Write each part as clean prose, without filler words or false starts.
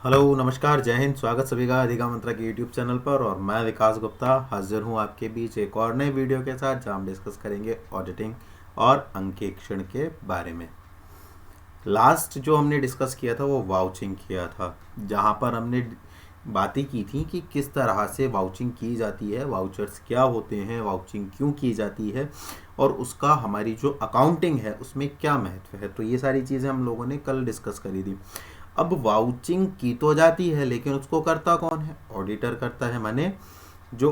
Hello नमस्कार जय हिंद। स्वागत सभी का अधिका मंत्रा के यूट्यूब चैनल पर। और मैं विकास गुप्ता हाजिर हूँ आपके बीच एक और नए वीडियो के साथ, जहाँ हम डिस्कस करेंगे ऑडिटिंग और अंकेक्षण के बारे में। लास्ट जो हमने डिस्कस किया था वो वाउचिंग किया था, जहाँ पर हमने बातें की थी कि किस तरह से वाउचिंग की जाती है, वाउचर्स क्या होते हैं, वाउचिंग क्यों की जाती है और उसका हमारी जो अकाउंटिंग है उसमें क्या महत्व है। तो ये सारी चीज़ें हम लोगों ने कल डिस्कस करी थी। अब वाउचिंग की तो जाती है, लेकिन उसको करता कौन है? ऑडिटर करता है, माने जो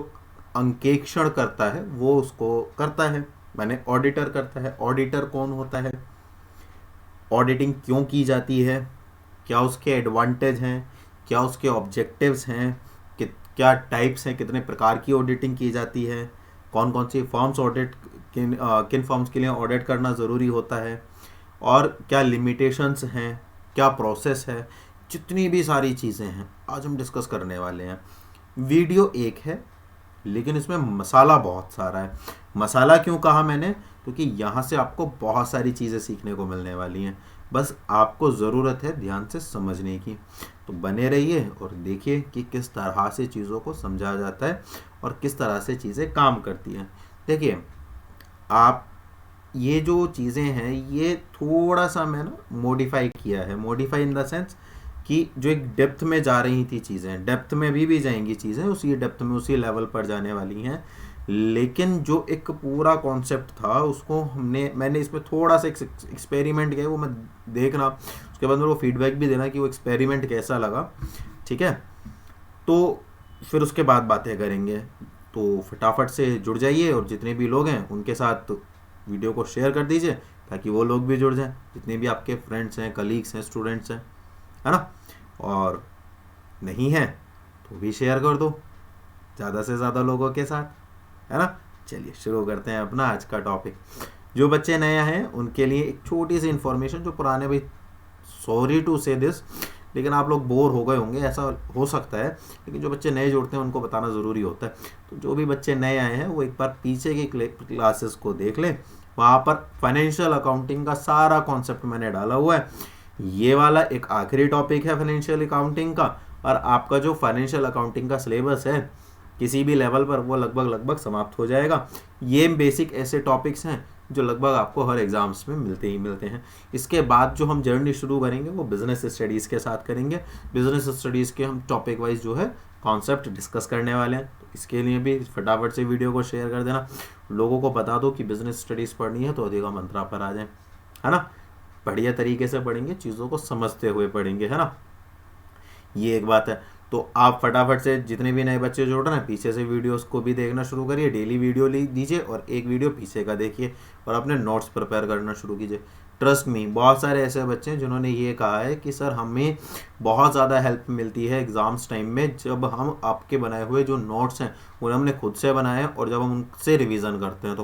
अंकेक्षण करता है वो उसको करता है, माने ऑडिटर करता है। ऑडिटर कौन होता है? ऑडिटिंग क्यों की जाती है, क्या उसके एडवांटेज हैं, क्या उसके ऑब्जेक्टिव्स हैं, क्या टाइप्स हैं, कितने प्रकार की ऑडिटिंग की जाती है, कौन कौन सी फॉर्म्स ऑडिट, किन फॉर्म्स के लिए ऑडिट करना ज़रूरी होता है, और क्या लिमिटेशंस हैं, क्या प्रोसेस है। जितनी भी सारी चीज़ें हैं आज हम डिस्कस करने वाले हैं। वीडियो एक है लेकिन इसमें मसाला बहुत सारा है। मसाला क्यों कहा मैंने? क्योंकि यहाँ से आपको बहुत सारी चीज़ें सीखने को मिलने वाली हैं, बस आपको ज़रूरत है ध्यान से समझने की। तो बने रहिए और देखिए कि किस तरह से चीज़ों को समझा जाता है और किस तरह से चीज़ें काम करती हैं। देखिए, आप ये जो चीज़ें हैं ये थोड़ा सा मैंने मॉडिफाई किया है। मॉडिफाई इन द सेंस कि जो एक डेप्थ में जा रही थी चीज़ें, डेप्थ में भी जाएंगी चीज़ें, उसी डेप्थ में उसी लेवल पर जाने वाली हैं। लेकिन जो एक पूरा कॉन्सेप्ट था उसको मैंने इसमें थोड़ा सा एक्सपेरिमेंट किया, वो मैं देखना, उसके बाद मेरे को फीडबैक भी देना कि वो एक्सपेरिमेंट कैसा लगा। ठीक है, तो फिर उसके बाद बातें करेंगे। तो फटाफट से जुड़ जाइए और जितने भी लोग हैं उनके साथ वीडियो को शेयर कर दीजिए ताकि वो लोग भी जुड़ जाएं, जितने भी आपके फ्रेंड्स हैं, कलीग्स हैं, स्टूडेंट्स हैं, है ना। और नहीं है तो भी शेयर कर दो ज़्यादा से ज़्यादा लोगों के साथ, है ना। चलिए शुरू करते हैं अपना आज का टॉपिक। जो बच्चे नए हैं उनके लिए एक छोटी सी इन्फॉर्मेशन, जो पुराने भाई, सॉरी टू से दिस, लेकिन आप लोग बोर हो गए होंगे, ऐसा हो सकता है, लेकिन जो बच्चे नए जुड़ते हैं उनको बताना ज़रूरी होता है। तो जो भी बच्चे नए आए हैं वो एक बार पीछे की क्लासेस को देख लें, वहाँ पर फाइनेंशियल अकाउंटिंग का सारा कॉन्सेप्ट मैंने डाला हुआ है। ये वाला एक आखिरी टॉपिक है फाइनेंशियल अकाउंटिंग का, और आपका जो फाइनेंशियल अकाउंटिंग का सिलेबस है किसी भी लेवल पर वो लगभग समाप्त हो जाएगा। ये बेसिक ऐसे टॉपिक्स हैं जो लगभग आपको हर एग्जाम्स में मिलते ही मिलते हैं। इसके बाद जो हम जर्नी शुरू करेंगे वो बिजनेस स्टडीज़ के साथ करेंगे। बिजनेस स्टडीज़ के हम टॉपिक वाइज जो है कॉन्सेप्ट डिस्कस करने वाले हैं। तो इसके लिए भी फटाफट से वीडियो को शेयर कर देना, लोगों को बता दो कि बिजनेस स्टडीज़ पढ़नी है तो अधिका मंत्रा पर आ जाए, है ना। बढ़िया तरीके से पढ़ेंगे, चीज़ों को समझते हुए पढ़ेंगे, है ना। ये एक बात है। तो आप फटाफट से जितने भी नए बच्चे जुड़ रहे हैं पीछे से वीडियोस को भी देखना शुरू करिए, डेली वीडियो ली दीजिए और एक वीडियो पीछे का देखिए और अपने नोट्स प्रिपेयर करना शुरू कीजिए। ट्रस्ट मी, बहुत सारे ऐसे बच्चे हैं जिन्होंने ये कहा है कि सर हमें बहुत ज़्यादा हेल्प मिलती है एग्ज़ाम्स टाइम में जब हम आपके बनाए हुए जो नोट्स हैं उन्हें हमने खुद से बनाए हैं और जब हम उनसे रिवीजन करते हैं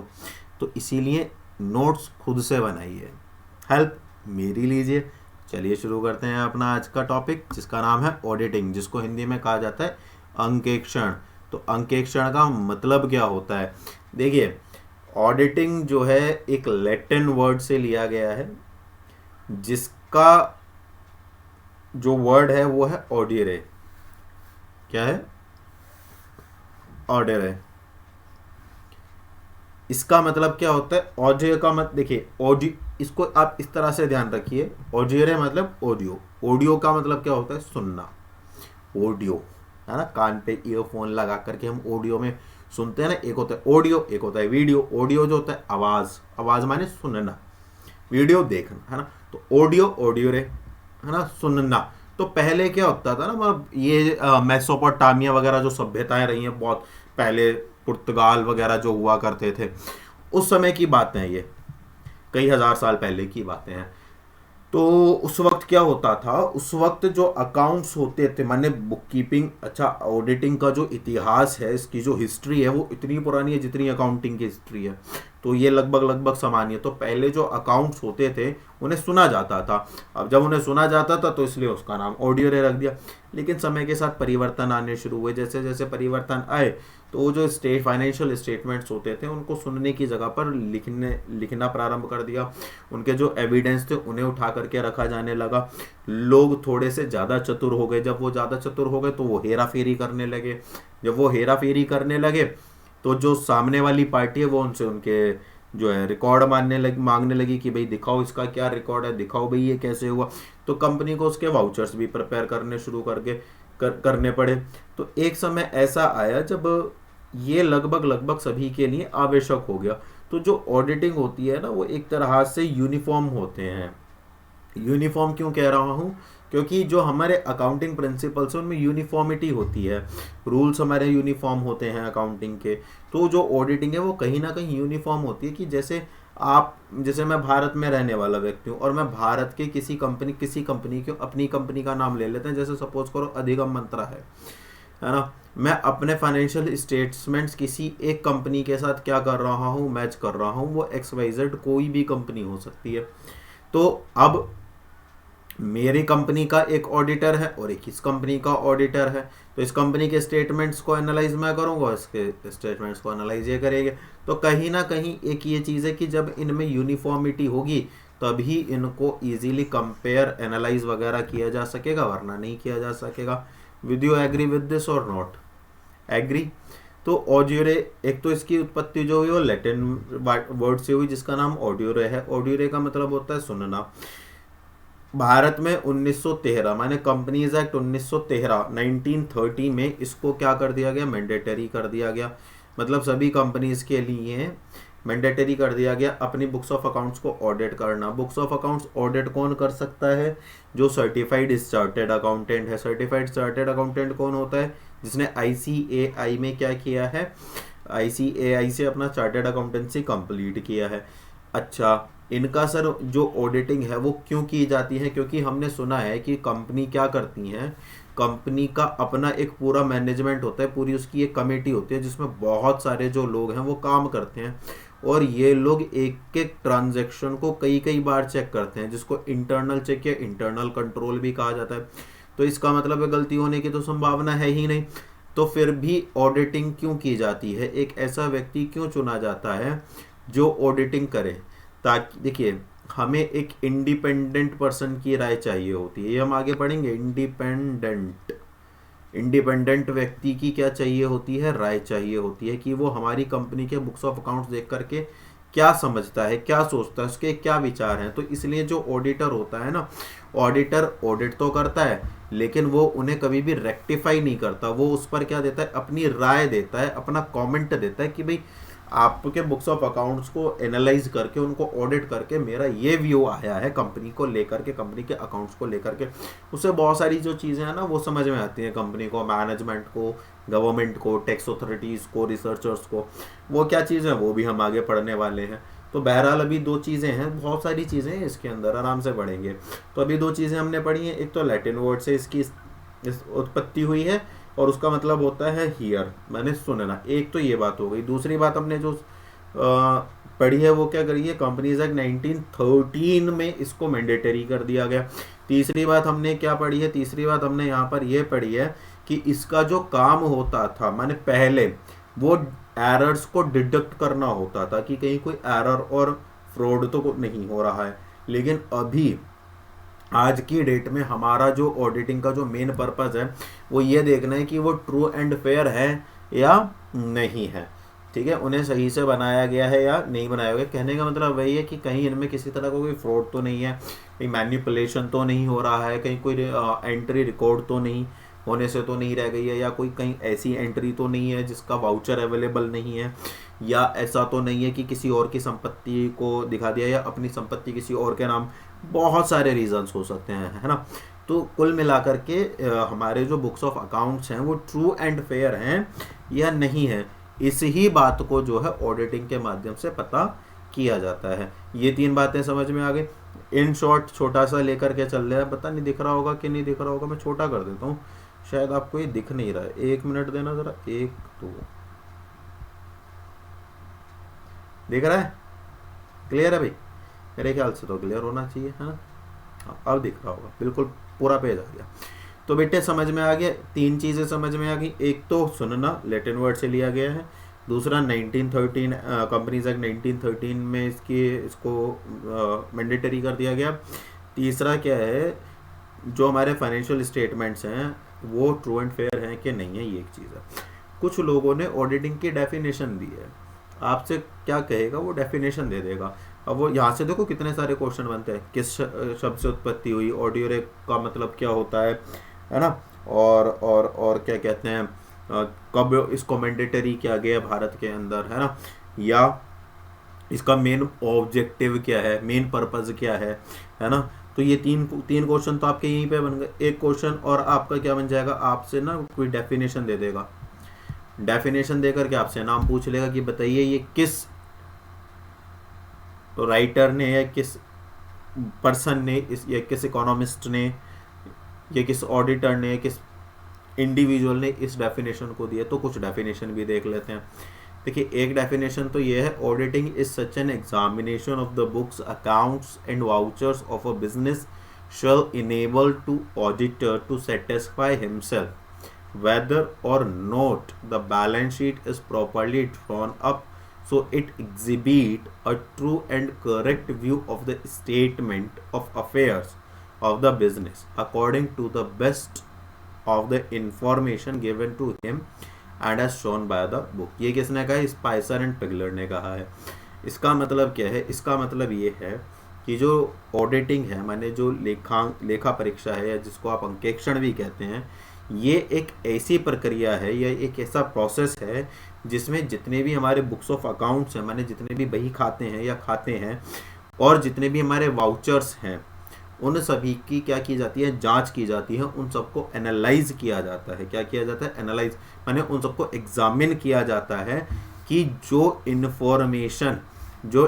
तो इसीलिए नोट्स खुद से बनाइए, हेल्प मेरी लीजिए। चलिए शुरू करते हैं अपना आज का टॉपिक, जिसका नाम है ऑडिटिंग, जिसको हिंदी में कहा जाता है अंकेक्षण। तो अंकेक्षण का मतलब क्या होता है? देखिए, ऑडिटिंग जो है एक लैटिन वर्ड से लिया गया है, जिसका जो वर्ड है वो है ऑडियरे। क्या है? ऑडियरे। इसका मतलब क्या होता है? ऑडियो का मत देखिए, ऑडियो, इसको आप इस तरह से ध्यान रखिए। ऑडियो मतलब ऑडियो, ऑडियो का मतलब क्या होता है? सुनना। ऑडियो, है ना, कान पे ईयरफोन लगा करके हम ऑडियो में सुनते हैं ना। एक होता है ऑडियो, एक होता है वीडियो। ऑडियो जो होता है आवाज़, आवाज़ माने सुनना, वीडियो देखना, है ना। तो ऑडियो, ऑडियो रे, है ना, सुनना। तो पहले क्या होता था ना, मतलब ये मेसोपोटामिया वगैरह जो सभ्यताएं रही हैं बहुत पहले, पुर्तगाल वगैरह जो हुआ करते थे, उस समय की बातें हैं ये, कई हजार साल पहले की बातें हैं। तो उस वक्त क्या होता था, उस वक्त जो अकाउंट्स होते थे, माने बुक कीपिंग, अच्छा ऑडिटिंग का जो इतिहास है, इसकी जो हिस्ट्री है वो इतनी पुरानी है जितनी अकाउंटिंग की हिस्ट्री है। तो ये लगभग लगभग समान ही है। तो पहले जो अकाउंट्स होते थे उन्हें सुना जाता था, अब जब उन्हें सुना जाता था तो इसलिए उसका नाम ऑडियो रे रख दिया। लेकिन समय के साथ परिवर्तन आने शुरू हुए, जैसे जैसे परिवर्तन आए तो वो जो फाइनेंशियल स्टेटमेंट्स होते थे उनको सुनने की जगह पर लिखना प्रारंभ कर दिया। उनके जो एविडेंस थे उन्हें उठा करके रखा जाने लगा। लोग थोड़े से ज़्यादा चतुर हो गए, जब वो ज़्यादा चतुर हो गए तो वो हेरा फेरी करने लगे। जब वो हेरा फेरी करने लगे तो जो सामने वाली पार्टी है वो उनसे उनके जो है रिकॉर्ड मांगने लगी कि भाई दिखाओ इसका क्या रिकॉर्ड है, दिखाओ भाई ये कैसे हुआ। तो कंपनी को उसके वाउचर्स भी प्रिपेयर करने शुरू करने पड़े। तो एक समय ऐसा आया जब ये लगभग लगभग सभी के लिए आवश्यक हो गया। तो जो ऑडिटिंग होती है ना वो एक तरह से यूनिफॉर्म होते हैं। यूनिफॉर्म क्यों कह रहा हूँ, क्योंकि जो हमारे अकाउंटिंग प्रिंसिपल्स हैं उनमें यूनिफॉर्मिटी होती है, रूल्स हमारे यूनिफॉर्म होते हैं अकाउंटिंग के। तो जो ऑडिटिंग है वो कहीं ना कहीं यूनिफॉर्म होती है कि जैसे मैं भारत में रहने वाला व्यक्ति हूँ और मैं भारत के किसी कंपनी की अपनी कंपनी का नाम ले लेते हैं, जैसे सपोज करो अधिगम मंत्रा है ना। मैं अपने फाइनेंशियल स्टेटमेंट्स किसी एक कंपनी के साथ क्या कर रहा हूँ, मैच कर रहा हूँ, वो XYZ कोई भी कंपनी हो सकती है। तो अब मेरी कंपनी का एक ऑडिटर है और एक इस कंपनी का ऑडिटर है, तो इस कंपनी के स्टेटमेंट्स को एनालाइज मैं करूंगा, इसके स्टेटमेंट्स को एनालाइज ये करेंगे। तो कहीं ना कहीं एक ये चीज़ है कि जब इनमें यूनिफॉर्मिटी होगी तभी इनको इजीली कंपेयर एनालाइज वगैरह किया जा सकेगा, वरना नहीं किया जा सकेगा। With you agree with this और नॉट एग्री? तो ऑडियोरे, एक तो इसकी उत्पत्ति जो हुई वो लैटिन वर्ड से हुई जिसका नाम ऑडियोरे है। ऑडियोरे का मतलब होता है सुनना। भारत में 1913 माने कंपनीज एक्ट 1930 में इसको क्या कर दिया गया, मैंडेटरी कर दिया गया। मतलब सभी कंपनीज के लिए मैंडेटरी कर दिया गया अपनी बुक्स ऑफ अकाउंट्स को ऑडिट करना। बुक्स ऑफ अकाउंट्स ऑडिट कौन कर सकता है? जो सर्टिफाइड चार्टेड अकाउंटेंट है। सर्टिफाइड चार्टेड अकाउंटेंट कौन होता है? जिसने ICAI में क्या किया है, ICAI से अपना चार्टेड अकाउंटेंसी कंप्लीट किया है। अच्छा, इनका सर जो ऑडिटिंग है वो क्यों की जाती है? क्योंकि हमने सुना है कि कंपनी क्या करती है, कंपनी का अपना एक पूरा मैनेजमेंट होता है, पूरी उसकी एक कमेटी होती है जिसमें बहुत सारे जो लोग हैं वो काम करते हैं और ये लोग एक एक ट्रांजैक्शन को कई कई बार चेक करते हैं, जिसको इंटरनल चेक या इंटरनल कंट्रोल भी कहा जाता है। तो इसका मतलब है गलती होने की तो संभावना है ही नहीं। तो फिर भी ऑडिटिंग क्यों की जाती है? एक ऐसा व्यक्ति क्यों चुना जाता है जो ऑडिटिंग करे? ताकि देखिए, हमें एक इंडिपेंडेंट पर्सन की राय चाहिए होती है, ये हम आगे पढ़ेंगे। इंडिपेंडेंट व्यक्ति की क्या चाहिए होती है? राय चाहिए होती है कि वो हमारी कंपनी के बुक्स ऑफ अकाउंट्स देख करके क्या समझता है, क्या सोचता है, उसके क्या विचार हैं। तो इसलिए जो ऑडिटर होता है ना, ऑडिटर ऑडिट तो करता है लेकिन वो उन्हें कभी भी रेक्टिफाई नहीं करता। वो उस पर क्या देता है? अपनी राय देता है, अपना कमेंट देता है कि भाई आपके बुक्स ऑफ अकाउंट्स को एनालाइज करके, उनको ऑडिट करके मेरा ये व्यू आया है कंपनी को लेकर के, कंपनी के अकाउंट्स को लेकर के। उससे बहुत सारी जो चीज़ें हैं ना वो समझ में आती हैं कंपनी को, मैनेजमेंट को, गवर्नमेंट को, टैक्स अथॉरिटीज़ को, रिसर्चर्स को। वो क्या चीज़ें हैं वो भी हम आगे पढ़ने वाले हैं। तो बहरहाल अभी दो चीज़ें हैं, बहुत सारी चीज़ें हैं इसके अंदर, आराम से पढ़ेंगे। तो अभी दो चीज़ें हमने पढ़ी हैं, एक तो लैटिन वर्ड से इसकी उत्पत्ति हुई है और उसका मतलब होता है हियर, मैंने सुनना। एक तो ये बात हो गई। दूसरी बात हमने जो पढ़ी है वो क्या करी है, कंपनीज एक्ट 1913 में इसको मैंडेटरी कर दिया गया। तीसरी बात हमने क्या पढ़ी है? तीसरी बात हमने यहाँ पर ये पढ़ी है कि इसका जो काम होता था, माने पहले वो एरर्स को डिडक्ट करना होता था कि कहीं कोई एरर और फ्रॉड तो नहीं हो रहा है। लेकिन अभी आज की डेट में हमारा जो ऑडिटिंग का जो मेन पर्पस है वो ये देखना है कि वो ट्रू एंड फेयर है या नहीं है। ठीक है, उन्हें सही से बनाया गया है या नहीं बनाया गया। कहने का मतलब वही है कि कहीं इनमें किसी तरह का कोई फ्रॉड तो नहीं है, कहीं मैनिपुलेशन तो नहीं हो रहा है, कहीं कोई एंट्री रिकॉर्ड तो नहीं होने से तो नहीं रह गई है, या कोई कहीं ऐसी एंट्री तो नहीं है जिसका वाउचर अवेलेबल नहीं है, या ऐसा तो नहीं है कि किसी और की संपत्ति को दिखा दिया या अपनी संपत्ति किसी और के नाम। बहुत सारे रीजंस हो सकते हैं, है ना। तो कुल मिलाकर के हमारे जो बुक्स ऑफ अकाउंट्स हैं वो ट्रू एंड फेयर हैं या नहीं है, इस ही बात को जो है ऑडिटिंग के माध्यम से पता किया जाता है। ये तीन बातें समझ में आ गई। इन शॉर्ट छोटा सा लेकर के चल रहे हैं, पता नहीं दिख रहा होगा कि नहीं दिख रहा होगा, मैं छोटा कर देता हूँ, शायद आपको ये दिख नहीं रहा है। 1 मिनट देना ज़रा, 1 2 दिख रहा है? क्लियर है भाई? मेरे ख्याल से तो क्लियर होना चाहिए, है ना? अब दिख रहा होगा, बिल्कुल पूरा पेज आ गया। तो बेटे समझ में आ गया, तीन चीज़ें समझ में आ गई। एक तो सुनना लैटिन वर्ड से लिया गया है, दूसरा 1913 कंपनीज एक्ट 1913 में इसको मैंडेटरी कर दिया गया। तीसरा क्या है, जो हमारे फाइनेंशियल स्टेटमेंट्स हैं वो ट्रू एंड फेयर हैं कि नहीं है, ये एक चीज़ है। कुछ लोगों ने ऑडिटिंग की डेफिनेशन दी है, आपसे क्या कहेगा वो डेफिनेशन दे देगा। अब वो यहाँ से देखो कितने सारे क्वेश्चन बनते हैं, किस शब्द से उत्पत्ति हुई, ऑडियो का मतलब क्या होता है ना? और क्या कहते हैं, कब इसको मैंडेटरी किया गया भारत के अंदर, है ना? या इसका मेन ऑब्जेक्टिव क्या है, मेन पर्पज क्या है ना? तो ये तीन क्वेश्चन तो आपके यहीं पे बन गए। एक क्वेश्चन और आपका क्या बन जाएगा, आपसे ना कोई डेफिनेशन दे देगा, डेफिनेशन देकर के आपसे नाम पूछ लेगा कि बताइए ये किस राइटर ने या किस पर्सन ने या किस इकोनॉमिस्ट ने या किस ऑडिटर ने, किस इंडिविजुअल ने इस डेफिनेशन को दिया। तो कुछ डेफिनेशन भी देख लेते हैं। देखिए एक डेफिनेशन तो ये है, auditing is such an examination of the books, accounts and vouchers of a business shall enable to auditor to satisfy himself whether or not the balance sheet is properly drawn up so it exhibit a true and correct view of the statement of affairs of the business according to the best of the information given to him and as shown by the book। ये किसने कहा है? Spicer and पिगलर ने कहा है। इसका मतलब क्या है? इसका मतलब ये है कि जो ऑडिटिंग है, माने जो लेखा परीक्षा है या जिसको आप अंकेक्षण भी कहते हैं, ये एक ऐसी प्रक्रिया है या एक ऐसा प्रोसेस है जिसमें जितने भी हमारे बुक्स ऑफ अकाउंट्स हैं, माने जितने भी बही खाते हैं या खाते हैं, और जितने भी हमारे वाउचर्स हैं, उन सभी की क्या की जाती है? जांच की जाती है। उन सबको एनालाइज किया जाता है। क्या किया जाता है? एनालाइज, माने उन सबको एग्जामिन किया जाता है कि जो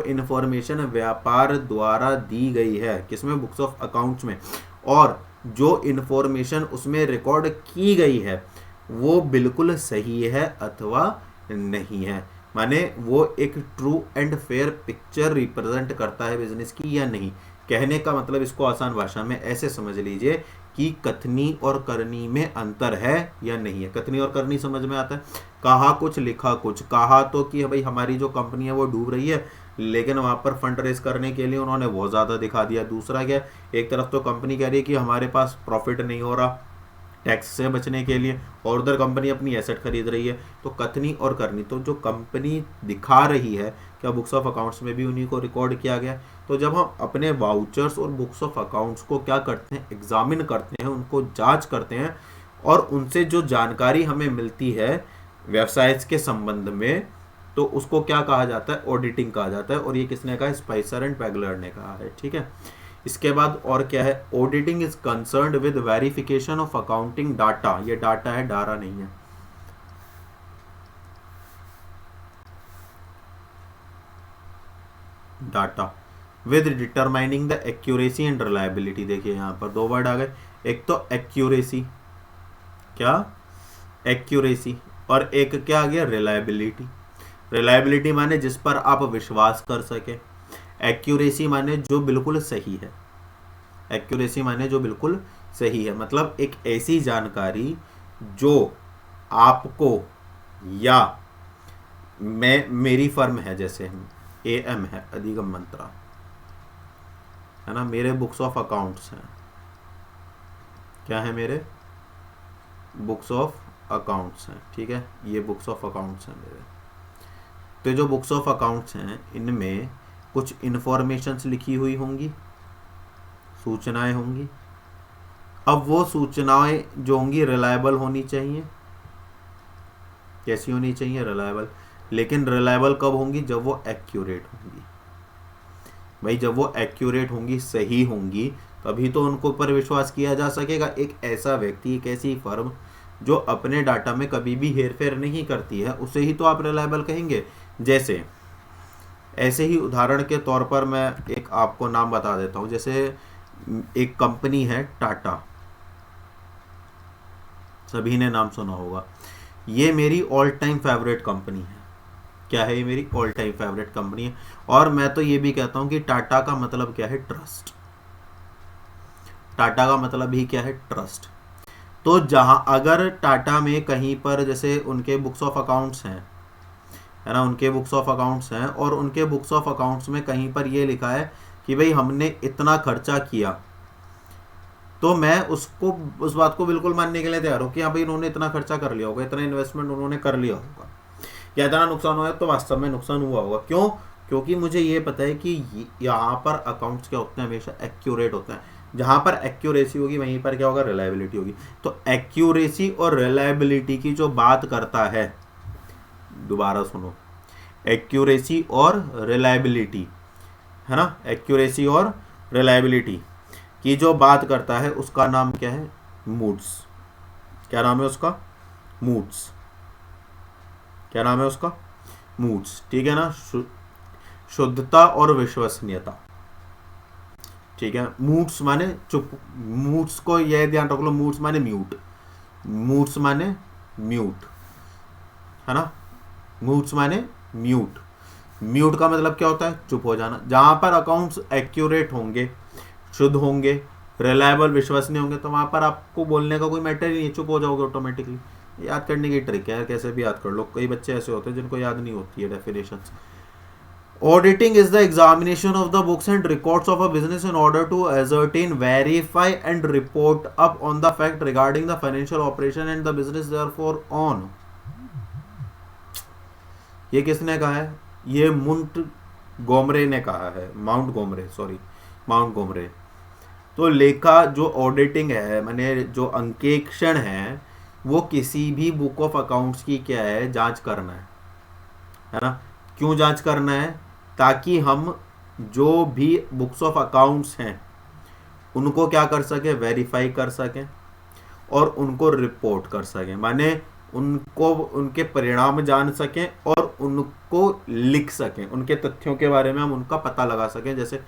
इन्फॉर्मेशन व्यापार द्वारा दी गई है, किसमें? बुक्स ऑफ अकाउंट्स में, और जो इन्फॉर्मेशन उसमें रिकॉर्ड की गई है वो बिल्कुल सही है अथवा नहीं है। माने वो एक true and fair picture represent करता है बिजनेस की या नहीं। कहने का मतलब इसको आसान भाषा में ऐसे समझ लीजिए कि कथनी और करनी में अंतर है या नहीं है। कथनी और करनी समझ में आता है, कहा कुछ लिखा कुछ। कहा तो कि भाई हमारी जो कंपनी है वो डूब रही है, लेकिन वहां पर फंड रेज करने के लिए उन्होंने बहुत ज़्यादा दिखा दिया। दूसरा क्या, एक तरफ तो कंपनी कह रही है कि हमारे पास प्रॉफिट नहीं हो रहा टैक्स से बचने के लिए, और उधर कंपनी अपनी एसेट खरीद रही है। तो कथनी और करनी, तो जो कंपनी दिखा रही है क्या बुक्स ऑफ अकाउंट्स में भी उन्हीं को रिकॉर्ड किया गया। तो जब हम अपने वाउचर्स और बुक्स ऑफ अकाउंट्स को क्या करते हैं? एग्जामिन करते हैं, उनको जांच करते हैं, और उनसे जो जानकारी हमें मिलती है व्यवसाय के संबंध में, तो उसको क्या कहा जाता है? ऑडिटिंग कहा जाता है। और ये किसने कहा? स्पाइसर एंड पैगलर ने कहा है। ठीक है, इसके बाद और क्या है? Auditing is concerned with verification of accounting data. ये डाटा है, डारा नहीं है। Data with determining the accuracy and reliability. देखिए यहाँ पर दो वर्ड आ गए, एक तो एक्यूरेसी, क्या? एक्यूरेसी, और एक क्या आ गया? रिलायबिलिटी। रिलायबिलिटी माने जिस पर आप विश्वास कर सके, एक्यूरेसी माने जो बिल्कुल सही है। एक्यूरेसी माने जो बिल्कुल सही है, मतलब एक ऐसी जानकारी जो आपको या मेरी फर्म है, जैसे AM है, अधिगम मंत्रा, है ना, मेरे बुक्स ऑफ अकाउंट्स हैं। क्या है? मेरे बुक्स ऑफ अकाउंट्स हैं। ठीक है, ये बुक्स ऑफ अकाउंट्स हैं मेरे। तो जो बुक्स ऑफ अकाउंट्स हैं इनमें कुछ इन्फॉर्मेशंस लिखी हुई होंगी, सूचनाएं होंगी। अब वो सूचनाएं जो होंगी रिलायबल होनी चाहिए। कैसी होनी चाहिए? रिलायबल। लेकिन रिलायबल कब होंगी? जब वो एक्यूरेट होंगी। भाई जब वो एक्यूरेट होंगी, सही होंगी, तभी तो उनको पर विश्वास किया जा सकेगा। एक ऐसा व्यक्ति, एक ऐसी फर्म जो अपने डाटा में कभी भी हेरफेर नहीं करती है, उसे ही तो आप रिलायबल कहेंगे। जैसे ऐसे ही उदाहरण के तौर पर मैं एक आपको नाम बता देता हूँ। जैसे एक कंपनी है टाटा, सभी ने नाम सुना होगा। ये मेरी ऑल टाइम फेवरेट कंपनी है। क्या है, ये मेरी ऑल टाइम फेवरेट कंपनी है। और मैं तो ये भी कहता हूँ कि टाटा का मतलब क्या है, ट्रस्ट। टाटा का मतलब ही क्या है, ट्रस्ट। तो जहाँ अगर टाटा में कहीं पर जैसे उनके बुक्स ऑफ अकाउंट्स हैं, है ना, उनके बुक्स ऑफ अकाउंट्स हैं और उनके बुक्स ऑफ अकाउंट्स में कहीं पर ये लिखा है कि भाई हमने इतना खर्चा किया, तो मैं उसको उस बात को बिल्कुल मानने के लिए तैयार हूँ कि हाँ भाई इन्होंने इतना खर्चा कर लिया होगा, इतना इन्वेस्टमेंट उन्होंने कर लिया होगा, या इतना नुकसान हुआ है तो वास्तव में नुकसान हुआ होगा। क्यों? क्योंकि मुझे ये पता है कि यहाँ पर अकाउंट्स क्या होते हैं, हमेशा एक्यूरेट होते हैं। जहाँ पर एक्यूरेसी होगी वहीं पर क्या होगा, रिलायबिलिटी होगी। तो एक्यूरेसी और रिलायबिलिटी की जो बात करता है, दोबारा सुनो, एक्यूरेसी और रिलायबिलिटी, है ना, एक्यूरेसी और रिलायबिलिटी की जो बात करता है उसका नाम क्या है, मूड्स। क्या नाम है उसका, मूड्स। क्या नाम है उसका, मूड्स। ठीक है ना, शुद्धता और विश्वसनीयता। ठीक है, मूड्स माने चुप, मूड्स को यह ध्यान रख लो, मूड्स माने म्यूट, मूड्स माने म्यूट, है ना, मूड्स माने म्यूट। म्यूट का मतलब क्या होता है, चुप हो जाना। जहां पर अकाउंट्स एक्यूरेट होंगे, शुद्ध होंगे, रिलायबल विश्वसनीय होंगे, तो वहां पर आपको बोलने का कोई मैटर ही नहीं, चुप हो जाओगे ऑटोमेटिकली। याद करने की ट्रिक है, कैसे भी याद कर लो। कई बच्चे ऐसे होते हैं जिनको याद नहीं होती है definitions. Auditing is the examination of the books and records of a business in order to ascertain, verify and report up on the fact regarding the financial operation and the business therefore on। ये किसने कहा है, ये मुंट गोमरे ने कहा है, mount Gomre, sorry, mount Gomre. तो लेखा जो ऑडिटिंग है, माने जो अंकेक्षण है, वो किसी भी बुक ऑफ अकाउंट्स की क्या है, जांच करना है ना। क्यों जांच करना है, ताकि हम जो भी बुक्स ऑफ अकाउंट्स हैं उनको क्या कर सकें, वेरीफाई कर सकें और उनको रिपोर्ट कर सकें, माने उनको उनके परिणाम जान सकें और उनको लिख सकें, उनके तथ्यों के बारे में हम उनका पता लगा सकें। जैसे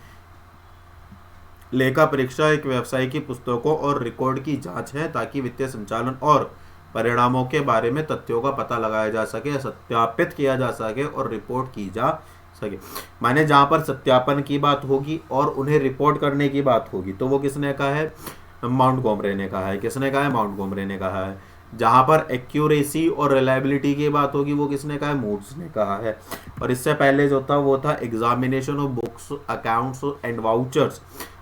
लेखा परीक्षा एक व्यवसाय की पुस्तकों और रिकॉर्ड की जांच है ताकि वित्तीय संचालन और परिणामों के बारे में तथ्यों का पता लगाया जा सके, सत्यापित किया जा सके और रिपोर्ट की जा सके। माने जहां पर सत्यापन की बात होगी और उन्हें रिपोर्ट करने की बात होगी, तो वो किसने कहा है, माउंट गोमरे ने कहा है। किसने कहा है, माउंट गोमरे ने कहा है। जहां पर एक्यूरेसी और रिलायबिलिटी की बात होगी, वो किसने कहा है, मूड्स ने कहा है। और इससे पहले जो था वो था examination of books, accounts and vouchers,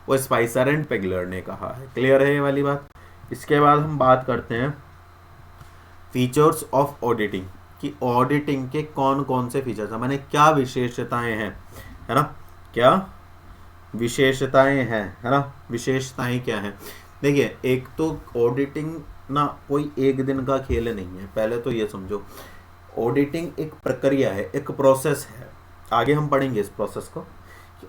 वो स्पाइसर एंड पेगलर ने कहा है। क्लियर है ये वाली बात। इसके बाद हम बात करते हैं फीचर्स ऑफ ऑडिटिंग, कि ऑडिटिंग के कौन कौन से फीचर्स हैं, माने क्या विशेषताएं हैं, है ना, क्या विशेषताएं हैं, है ना, विशेषताएं क्या हैं। देखिए, एक तो ऑडिटिंग ना कोई एक दिन का खेल नहीं है, पहले तो ये समझो। ऑडिटिंग एक प्रक्रिया है, एक प्रोसेस है। आगे हम पढ़ेंगे इस प्रोसेस को।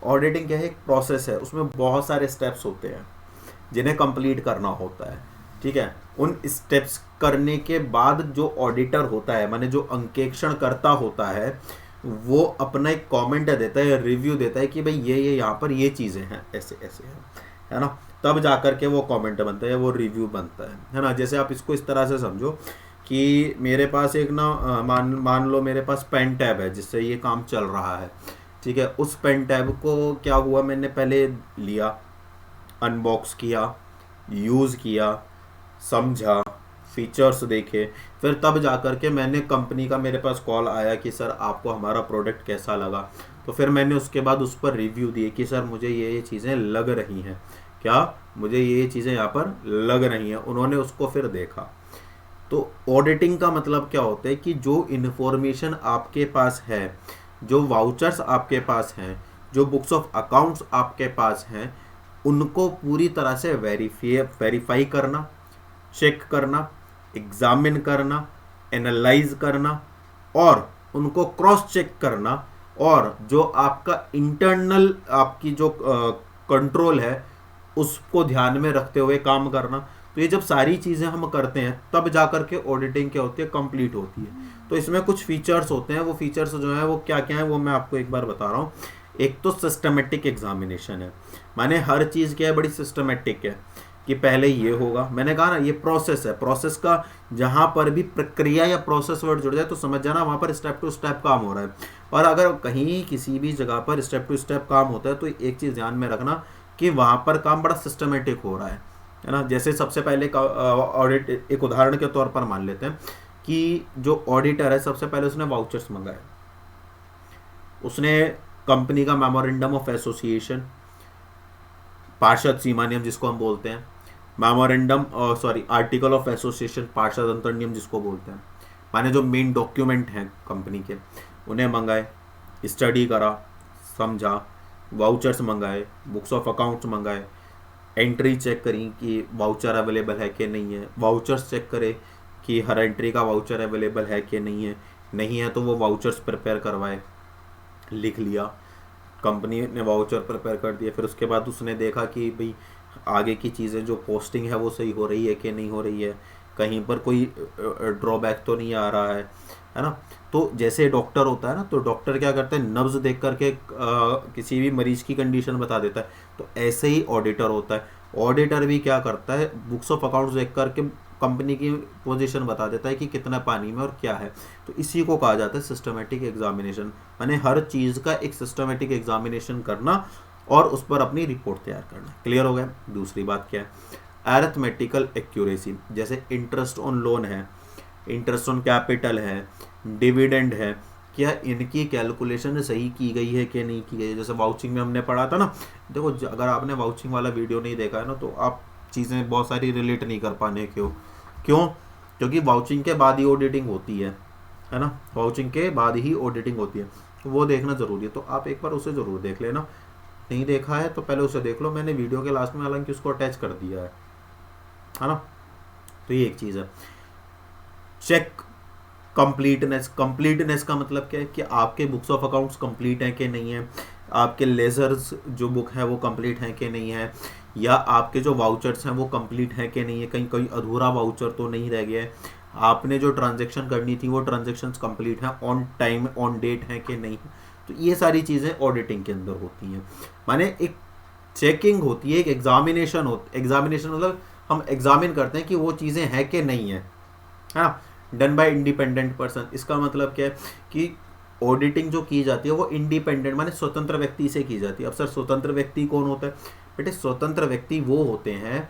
ऑडिटिंग क्या है, एक प्रोसेस है, उसमें बहुत सारे स्टेप्स होते हैं जिन्हें कंप्लीट करना होता है। ठीक है, उन स्टेप्स करने के बाद जो ऑडिटर होता है, माने जो अंकेक्षण करता होता है, वो अपना एक कमेंट देता है, रिव्यू देता है कि भाई ये यहाँ पर ये चीज़ें हैं, ऐसे ऐसे है ना। तब जाकर के वो कमेंट बनता है, वो रिव्यू बनता है ना। जैसे आप इसको इस तरह से समझो कि मेरे पास एक ना मान लो मेरे पास पेन टैब है जिससे ये काम चल रहा है। ठीक है, उस पेन टैब को क्या हुआ, मैंने पहले लिया, अनबॉक्स किया, यूज़ किया, समझा, फीचर्स देखे, फिर तब जाकर के मैंने कंपनी का, मेरे पास कॉल आया कि सर आपको हमारा प्रोडक्ट कैसा लगा। तो फिर मैंने उसके बाद उस पर रिव्यू दिए कि सर मुझे ये चीज़ें लग रही हैं, क्या मुझे ये चीज़ें यहाँ पर लग रही हैं। उन्होंने उसको फिर देखा। तो ऑडिटिंग का मतलब क्या होता है कि जो इन्फॉर्मेशन आपके पास है, जो वाउचर्स आपके पास हैं, जो बुक्स ऑफ अकाउंट्स आपके पास हैं, उनको पूरी तरह से वेरीफाई करना, चेक करना, एग्जामिन करना, एनालाइज करना और उनको क्रॉस चेक करना, और जो आपका इंटरनल आपकी जो कंट्रोल है उसको ध्यान में रखते हुए काम करना। तो ये जब सारी चीज़ें हम करते हैं तब जाकर के ऑडिटिंग क्या होती है, कंप्लीट होती है। तो इसमें कुछ फीचर्स होते हैं, वो फीचर्स जो है वो क्या क्या है वो मैं आपको एक बार बता रहा हूँ। एक तो सिस्टमेटिक एग्जामिनेशन है, माने हर चीज़ क्या है, बड़ी सिस्टमेटिक है। कि पहले ये होगा। मैंने कहा ना ये प्रोसेस है, प्रोसेस का जहाँ पर भी प्रक्रिया या प्रोसेस वर्ड जुड़ जाए तो समझ जाना वहाँ पर स्टेप टू स्टेप काम हो रहा है। और अगर कहीं किसी भी जगह पर स्टेप टू स्टेप काम होता है तो एक चीज़ ध्यान में रखना कि वहाँ पर काम बड़ा सिस्टमेटिक हो रहा है ना। जैसे सबसे पहले ऑडिट एक उदाहरण के तौर पर मान लेते हैं कि जो ऑडिटर है सबसे पहले उसने वाउचर्स मंगाए, उसने कंपनी का मेमोरेंडम ऑफ एसोसिएशन, पार्षद सीमा नियम जिसको हम बोलते हैं, मेमोरेंडम आर्टिकल ऑफ एसोसिएशन पार्षद अंतर नियम जिसको बोलते हैं, माने जो मेन डॉक्यूमेंट हैं कंपनी के उन्हें मंगाए, स्टडी करा, समझा, वाउचर्स मंगाए, बुक्स ऑफ अकाउंट्स मंगाए, एंट्री चेक करी कि वाउचर अवेलेबल है कि नहीं है, वाउचर्स चेक करे कि हर एंट्री का वाउचर अवेलेबल है कि नहीं है तो वो वाउचर्स प्रिपेयर करवाए, लिख लिया, कंपनी ने वाउचर प्रिपेयर कर दिया। फिर उसके बाद उसने देखा कि भाई आगे की चीज़ें जो पोस्टिंग है वो सही हो रही है कि नहीं हो रही है, कहीं पर कोई ड्रॉबैक तो नहीं आ रहा है ना। तो जैसे डॉक्टर होता है ना, तो डॉक्टर क्या करता है, नब्ज देख करके किसी भी मरीज की कंडीशन बता देता है। तो ऐसे ही ऑडिटर होता है, ऑडिटर भी क्या करता है, बुक्स ऑफ अकाउंट्स देख करके कंपनी की पोजीशन बता देता है कि कितना पानी में और क्या है। तो इसी को कहा जाता है सिस्टमेटिक एग्जामिनेशन, यानी हर चीज़ का एक सिस्टमेटिक एग्जामिनेशन करना और उस पर अपनी रिपोर्ट तैयार करना। क्लियर हो गया। दूसरी बात क्या है, अरिथमेटिकल एक्यूरेसी, जैसे इंटरेस्ट ऑन लोन है, इंटरेस्ट ऑन कैपिटल है, डिविडेंड है, क्या इनकी कैलकुलेशन सही की गई है कि नहीं की गई है। जैसे वाउचिंग में हमने पढ़ा था ना, देखो अगर आपने वाउचिंग वाला वीडियो नहीं देखा है ना तो आप चीज़ें बहुत सारी रिलेट नहीं कर पाने क्यों क्योंकि वाउचिंग के बाद ही ऑडिटिंग होती है ना, वाउचिंग के बाद ही ऑडिटिंग होती है, तो वो देखना ज़रूरी है। तो आप एक बार उसे ज़रूर देख लेना, नहीं देखा है तो पहले उसे देख लो, मैंने वीडियो के लास्ट में हालांकि उसको अटैच कर दिया है ना। तो ये एक चीज़ है। चेक कंप्लीटनेस का मतलब क्या है कि आपके बुक्स ऑफ अकाउंट्स कंप्लीट हैं कि नहीं है, आपके लेजर्स जो बुक है वो कंप्लीट हैं कि नहीं है, या आपके जो वाउचर्स हैं वो कंप्लीट हैं कि नहीं है, कहीं कहीं अधूरा वाउचर तो नहीं रह गया है, आपने जो ट्रांजैक्शन करनी थी वो ट्रांजैक्शंस कंप्लीट हैं, ऑन टाइम ऑन डेट हैं कि नहीं। तो ये सारी चीज़ें ऑडिटिंग के अंदर होती हैं, माने एक चेकिंग होती है, एक एग्जामिनेशन मतलब हम एग्जामिन करते हैं कि वो चीज़ें हैं कि नहीं है ना, डन बाय इंडिपेंडेंट पर्सन। इसका मतलब क्या है कि ऑडिटिंग जो की जाती है वो इंडिपेंडेंट माने स्वतंत्र व्यक्ति से की जाती है। अब सर स्वतंत्र व्यक्ति कौन होता है, बेटे स्वतंत्र व्यक्ति वो होते हैं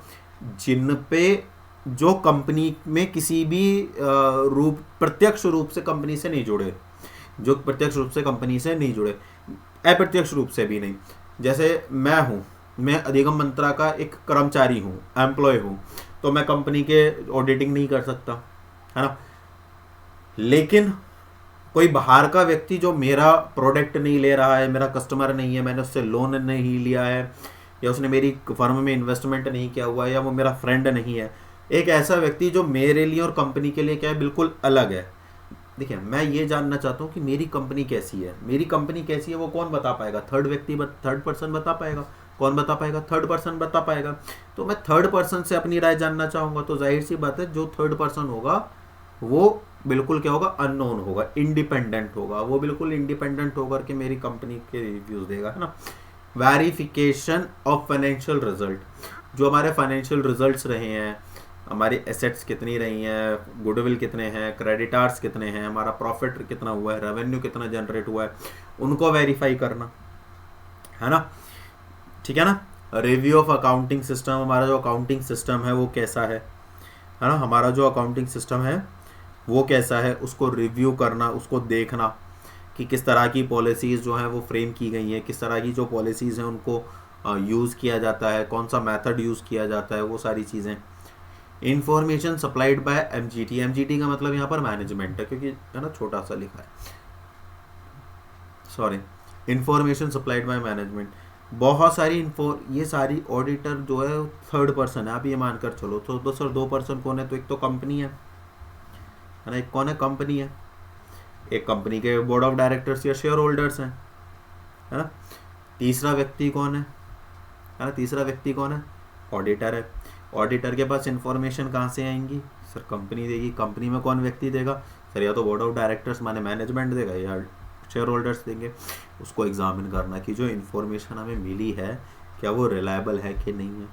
जिन पे जो कंपनी में किसी भी प्रत्यक्ष रूप से कंपनी से नहीं जुड़े, जो प्रत्यक्ष रूप से कंपनी से नहीं जुड़े, अप्रत्यक्ष रूप से भी नहीं। जैसे मैं अधिगम मंत्रा का एक कर्मचारी हूँ, एम्प्लॉय हूँ, तो मैं कंपनी के ऑडिटिंग नहीं कर सकता, है ना। लेकिन कोई बाहर का व्यक्ति जो मेरा प्रोडक्ट नहीं ले रहा है, मेरा कस्टमर नहीं है, मैंने उससे लोन नहीं लिया है, या उसने मेरी फर्म में इन्वेस्टमेंट नहीं किया हुआ है, या वो मेरा फ्रेंड नहीं है, एक ऐसा व्यक्ति जो मेरे लिए और कंपनी के लिए क्या है बिल्कुल अलग है। देखिए मैं ये जानना चाहता हूँ कि मेरी कंपनी कैसी है, वो कौन बता पाएगा, थर्ड पर्सन बता पाएगा। कौन बता पाएगा, थर्ड पर्सन बता पाएगा। तो मैं थर्ड पर्सन से अपनी राय जानना चाहूँगा, तो जाहिर सी बात है जो थर्ड पर्सन होगा वो बिल्कुल क्या होगा, अननोन होगा, इंडिपेंडेंट होगा, वो बिल्कुल इंडिपेंडेंट होकर के मेरी कंपनी के रिव्यूज देगा, है ना। वेरिफिकेशन ऑफ फाइनेंशियल रिजल्ट, जो हमारे फाइनेंशियल रिजल्ट्स रहे हैं, हमारी एसेट्स कितनी रही हैं, गुडविल कितने हैं, क्रेडिटार्स कितने हैं, हमारा प्रॉफिट कितना हुआ है, रेवेन्यू कितना जनरेट हुआ है, उनको वेरीफाई करना, है ना, ठीक है ना। रिव्यू ऑफ अकाउंटिंग सिस्टम, हमारा जो अकाउंटिंग सिस्टम है वो कैसा है ना, हमारा जो अकाउंटिंग सिस्टम है वो कैसा है, उसको रिव्यू करना, उसको देखना कि किस तरह की पॉलिसीज़ जो हैं वो फ्रेम की गई हैं, किस तरह की जो पॉलिसीज़ हैं उनको यूज़ किया जाता है, कौन सा मेथड यूज़ किया जाता है, वो सारी चीज़ें। इंफॉर्मेशन सप्लाइड बाय एमजीटी का मतलब यहाँ पर मैनेजमेंट है, क्योंकि है ना छोटा सा लिखा है, sorry, information supplied by management. बहुत सारी ये सारी ऑडिटर जो है थर्ड पर्सन है, आप ये मानकर चलो। तो सर दो पर्सन कौन है, तो एक तो कंपनी है ना, एक कौन है, कंपनी है, एक कंपनी के बोर्ड ऑफ डायरेक्टर्स या शेयर होल्डर्स हैं, है ना। तीसरा व्यक्ति कौन है ना, तीसरा व्यक्ति कौन है, ऑडिटर है। ऑडिटर के पास इंफॉर्मेशन कहाँ से आएंगी, सर कंपनी देगी। कंपनी में कौन व्यक्ति देगा, सर या तो बोर्ड ऑफ डायरेक्टर्स माने मैनेजमेंट देगा, या शेयर होल्डर्स देंगे। उसको एग्जामिन करना कि जो इन्फॉर्मेशन हमें मिली है क्या वो रिलायबल है कि नहीं है,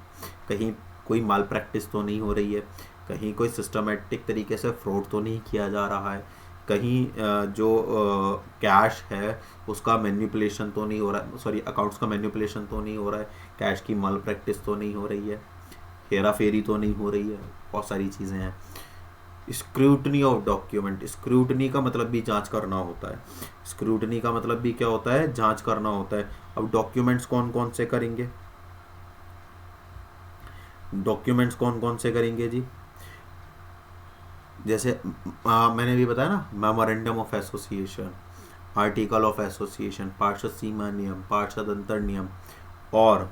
कहीं कोई माल प्रैक्टिस तो नहीं हो रही है, कहीं कोई सिस्टमेटिक तरीके से फ्रॉड तो नहीं किया जा रहा है, कहीं जो कैश है उसका मैनिपुलेशन तो नहीं हो रहा है, सॉरी अकाउंट्स का मैनिपुलेशन तो नहीं हो रहा है, कैश की माल प्रैक्टिस तो नहीं हो रही है, हेरा फेरी तो नहीं हो रही है, बहुत सारी चीज़ें हैं। स्क्रूटनी ऑफ डॉक्यूमेंट, स्क्रूटनी का मतलब भी जांच करना होता है, स्क्रूटनी का मतलब भी क्या होता है, जांच करना होता है। अब डॉक्यूमेंट्स कौन कौन से करेंगे, डॉक्यूमेंट्स कौन कौन से करेंगे जी, जैसे मैंने भी बताया ना, memorandum of association, article of association, पार्षद सीमा नियम, पार्षद अंतर नियम, और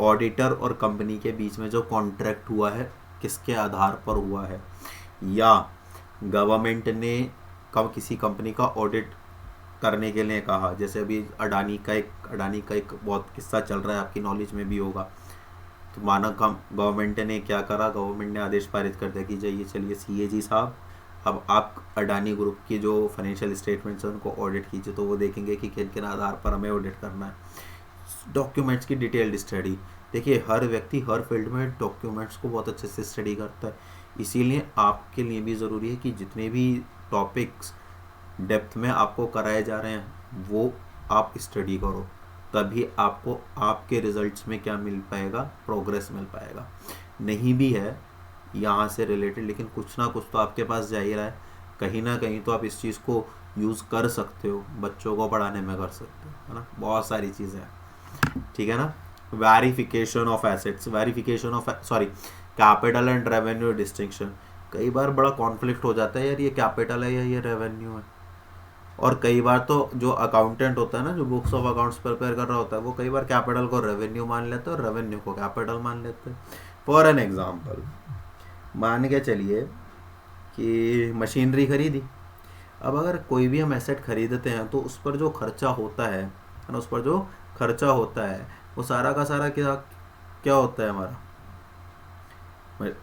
ऑडिटर और कंपनी के बीच में जो कॉन्ट्रैक्ट हुआ है किसके आधार पर हुआ है, या गवर्नमेंट ने कब किसी कंपनी का ऑडिट करने के लिए कहा, जैसे अभी अडानी का एक बहुत किस्सा चल रहा है, आपकी नॉलेज में भी होगा। तो माना गवर्नमेंट ने क्या करा, गवर्नमेंट ने आदेश पारित कर दिया कि जाइए चलिए CAG साहब, अब आप अडानी ग्रुप की जो फाइनेंशियल स्टेटमेंट्स हैं उनको ऑडिट कीजिए। तो वो देखेंगे कि किन किन आधार पर हमें ऑडिट करना है। डॉक्यूमेंट्स की डिटेल्ड स्टडी, देखिए हर व्यक्ति हर फील्ड में डॉक्यूमेंट्स को बहुत अच्छे से स्टडी करता है, इसीलिए आपके लिए भी ज़रूरी है कि जितने भी टॉपिक्स डेप्थ में आपको कराए जा रहे हैं वो आप स्टडी करो, तभी आपको आपके रिजल्ट्स में क्या मिल पाएगा, प्रोग्रेस मिल पाएगा। नहीं भी है यहाँ से रिलेटेड, लेकिन कुछ ना कुछ तो आपके पास जा ही रहा है, कहीं ना कहीं तो आप इस चीज़ को यूज़ कर सकते हो, बच्चों को पढ़ाने में कर सकते हो, है ना, बहुत सारी चीज़ें हैं, ठीक है ना। Verification of assets, verification of sorry capital and revenue distinction, कई बार बड़ा कॉन्फ्लिक्ट हो जाता है यार, ये कैपिटल है या ये रेवेन्यू है, और कई बार तो जो अकाउंटेंट होता है ना, जो बुक्स ऑफ अकाउंट्स प्रिपेयर कर रहा होता है, वो कई बार कैपिटल को रेवेन्यू मान लेते हैं और रेवेन्यू को कैपिटल मान लेते हैं। फॉर एन एग्जांपल, मान के चलिए कि मशीनरी खरीदी, अब अगर कोई भी हम एसेट खरीदते हैं तो उस पर जो खर्चा होता है ना, उस पर जो खर्चा होता है वो सारा का सारा क्या क्या होता है, हमारा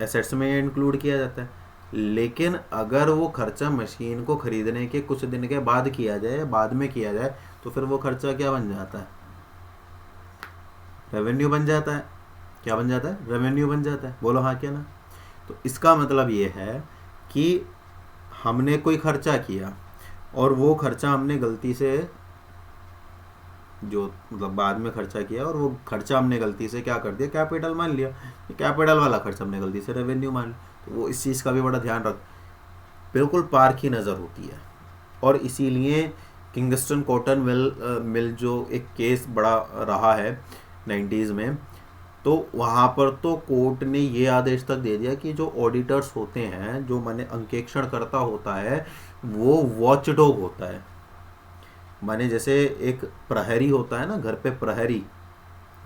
एसेट्स में इंक्लूड किया जाता है। लेकिन अगर वो खर्चा मशीन को खरीदने के कुछ दिन के बाद किया जाए, बाद में किया जाए, तो फिर वो खर्चा क्या बन जाता है, रेवेन्यू बन जाता है। क्या बन जाता है, रेवेन्यू बन जाता है, बोलो हाँ क्या ना। तो इसका मतलब ये है कि हमने कोई खर्चा किया और वो खर्चा हमने गलती से, जो मतलब बाद में खर्चा किया और वो खर्चा हमने गलती से क्या कर दिया, कैपिटल मान लिया, कैपिटल वाला खर्चा हमने गलती से रेवेन्यू मान लिया। तो वो इस चीज़ का भी बड़ा ध्यान रख, बिल्कुल पार की नज़र होती है। और इसीलिए किंगस्टन कॉटन मिल जो एक केस बड़ा रहा है 90s में, तो वहाँ पर तो कोर्ट ने ये आदेश तक दे दिया कि जो ऑडिटर्स होते हैं, जो माने अंकेक्षण करता होता है, वो वॉचडॉग होता है। माने जैसे एक प्रहरी होता है ना, घर पे प्रहरी,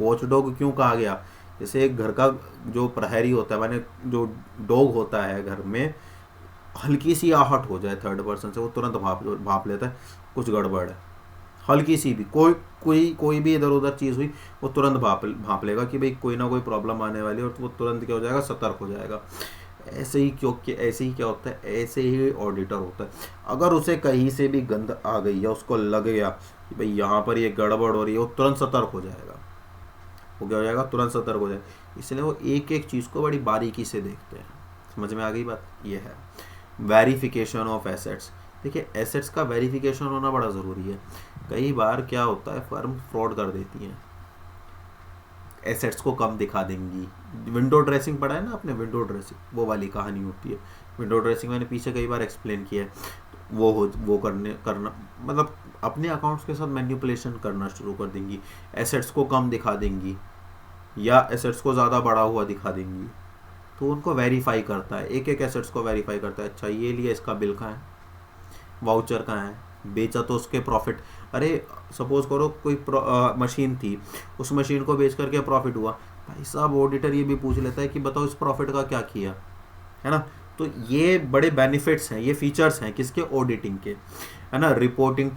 वॉचडॉग क्यों कहा गया, जैसे एक घर का जो प्रहरी होता है, माने जो डॉग होता है घर में, हल्की सी आहट हो जाए थर्ड पर्सन से, वो तुरंत भाप लेता है कुछ गड़बड़ है, हल्की सी भी कोई भी इधर उधर चीज़ हुई, वो तुरंत भाप लेगा कि भाई कोई ना कोई प्रॉब्लम आने वाली है, और वो तुरंत क्या हो जाएगा, सतर्क हो जाएगा। ऐसे ही क्या होता है, ऐसे ही ऑडिटर होता है। अगर उसे कहीं से भी गंध आ गई या उसको लग गया कि भाई यहाँ पर ये गड़बड़ हो रही है, वो तुरंत सतर्क हो जाएगा। वो क्या हो जाएगा, तुरंत सतर्क हो जाएगा। इसलिए वो एक एक चीज़ को बड़ी बारीकी से देखते हैं। समझ में आ गई बात, ये है वेरिफिकेशन ऑफ एसेट्स। देखिए एसेट्स का वेरिफिकेशन होना बड़ा ज़रूरी है। कई बार क्या होता है, फर्म फ्रॉड कर देती हैं, एसेट्स को कम दिखा देंगी। विंडो ड्रेसिंग पढ़ा है ना आपने, विंडो ड्रेसिंग, वो वाली कहानी होती है। विंडो ड्रेसिंग मैंने पीछे कई बार एक्सप्लेन किया है। वो करना मतलब अपने अकाउंट्स के साथ मैनिपुलेशन करना शुरू कर देंगी, एसेट्स को कम दिखा देंगी या एसेट्स को ज़्यादा बढ़ा हुआ दिखा देंगी। तो उनको वेरीफाई करता है, एक एक एसेट्स को वेरीफाई करता है। अच्छा ये लिया, इसका बिल कहाँ है, वाउचर कहाँ है, बेचा तो उसके प्रॉफिट। अरे सपोज करो कोई मशीन थी, उस मशीन को बेच करके प्रॉफिट हुआ, भाई साहब ऑडिटर ये भी पूछ लेता है कि बताओ इस प्रॉफिट का क्या किया, है ना। तो ये बड़े बेनिफिट्स हैं, ये फीचर्स हैं किसके, ऑडिटिंग के, है ना। रिपोर्टिंग,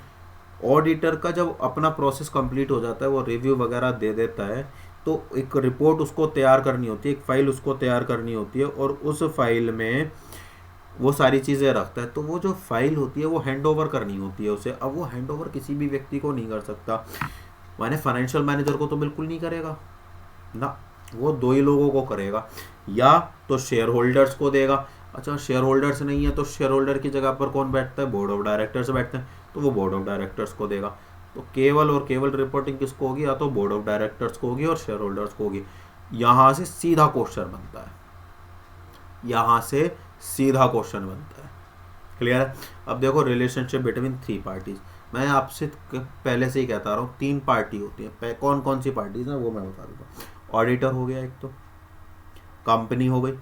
ऑडिटर का जब अपना प्रोसेस कंप्लीट हो जाता है, वो रिव्यू वगैरह दे देता है, तो एक रिपोर्ट उसको तैयार करनी होती है, एक फाइल उसको तैयार करनी होती है, और उस फाइल में वो सारी चीज़ें रखता है। तो वो जो फाइल होती है वो हैंड ओवर करनी होती है उसे। अब वो हैंड ओवर किसी भी व्यक्ति को नहीं कर सकता, माने फाइनेंशियल मैनेजर को तो बिल्कुल नहीं करेगा ना, वो दो ही लोगों को करेगा, या तो शेयर होल्डर्स को देगा। अच्छा, शेयर होल्डर्स नहीं है तो शेयर होल्डर की जगह पर कौन बैठता है? बोर्ड ऑफ डायरेक्टर्स बैठते हैं, तो वो बोर्ड ऑफ डायरेक्टर्स को देगा। तो केवल और केवल रिपोर्टिंग किसको होगी? या तो बोर्ड ऑफ डायरेक्टर्स को होगी और शेयर होल्डर्स को होगी। यहाँ से सीधा क्वेश्चन बनता है, यहाँ से सीधा क्वेश्चन बनता है। क्लियर है? अब देखो, रिलेशनशिप बिटवीन थ्री पार्टीज, मैं आपसे पहले से ही कहता रहा हूँ, तीन पार्टी होती है। कौन कौन सी पार्टीज हैं वो मैं बता देता हूँ। ऑडिटर हो गया एक, तो कंपनी हो गई,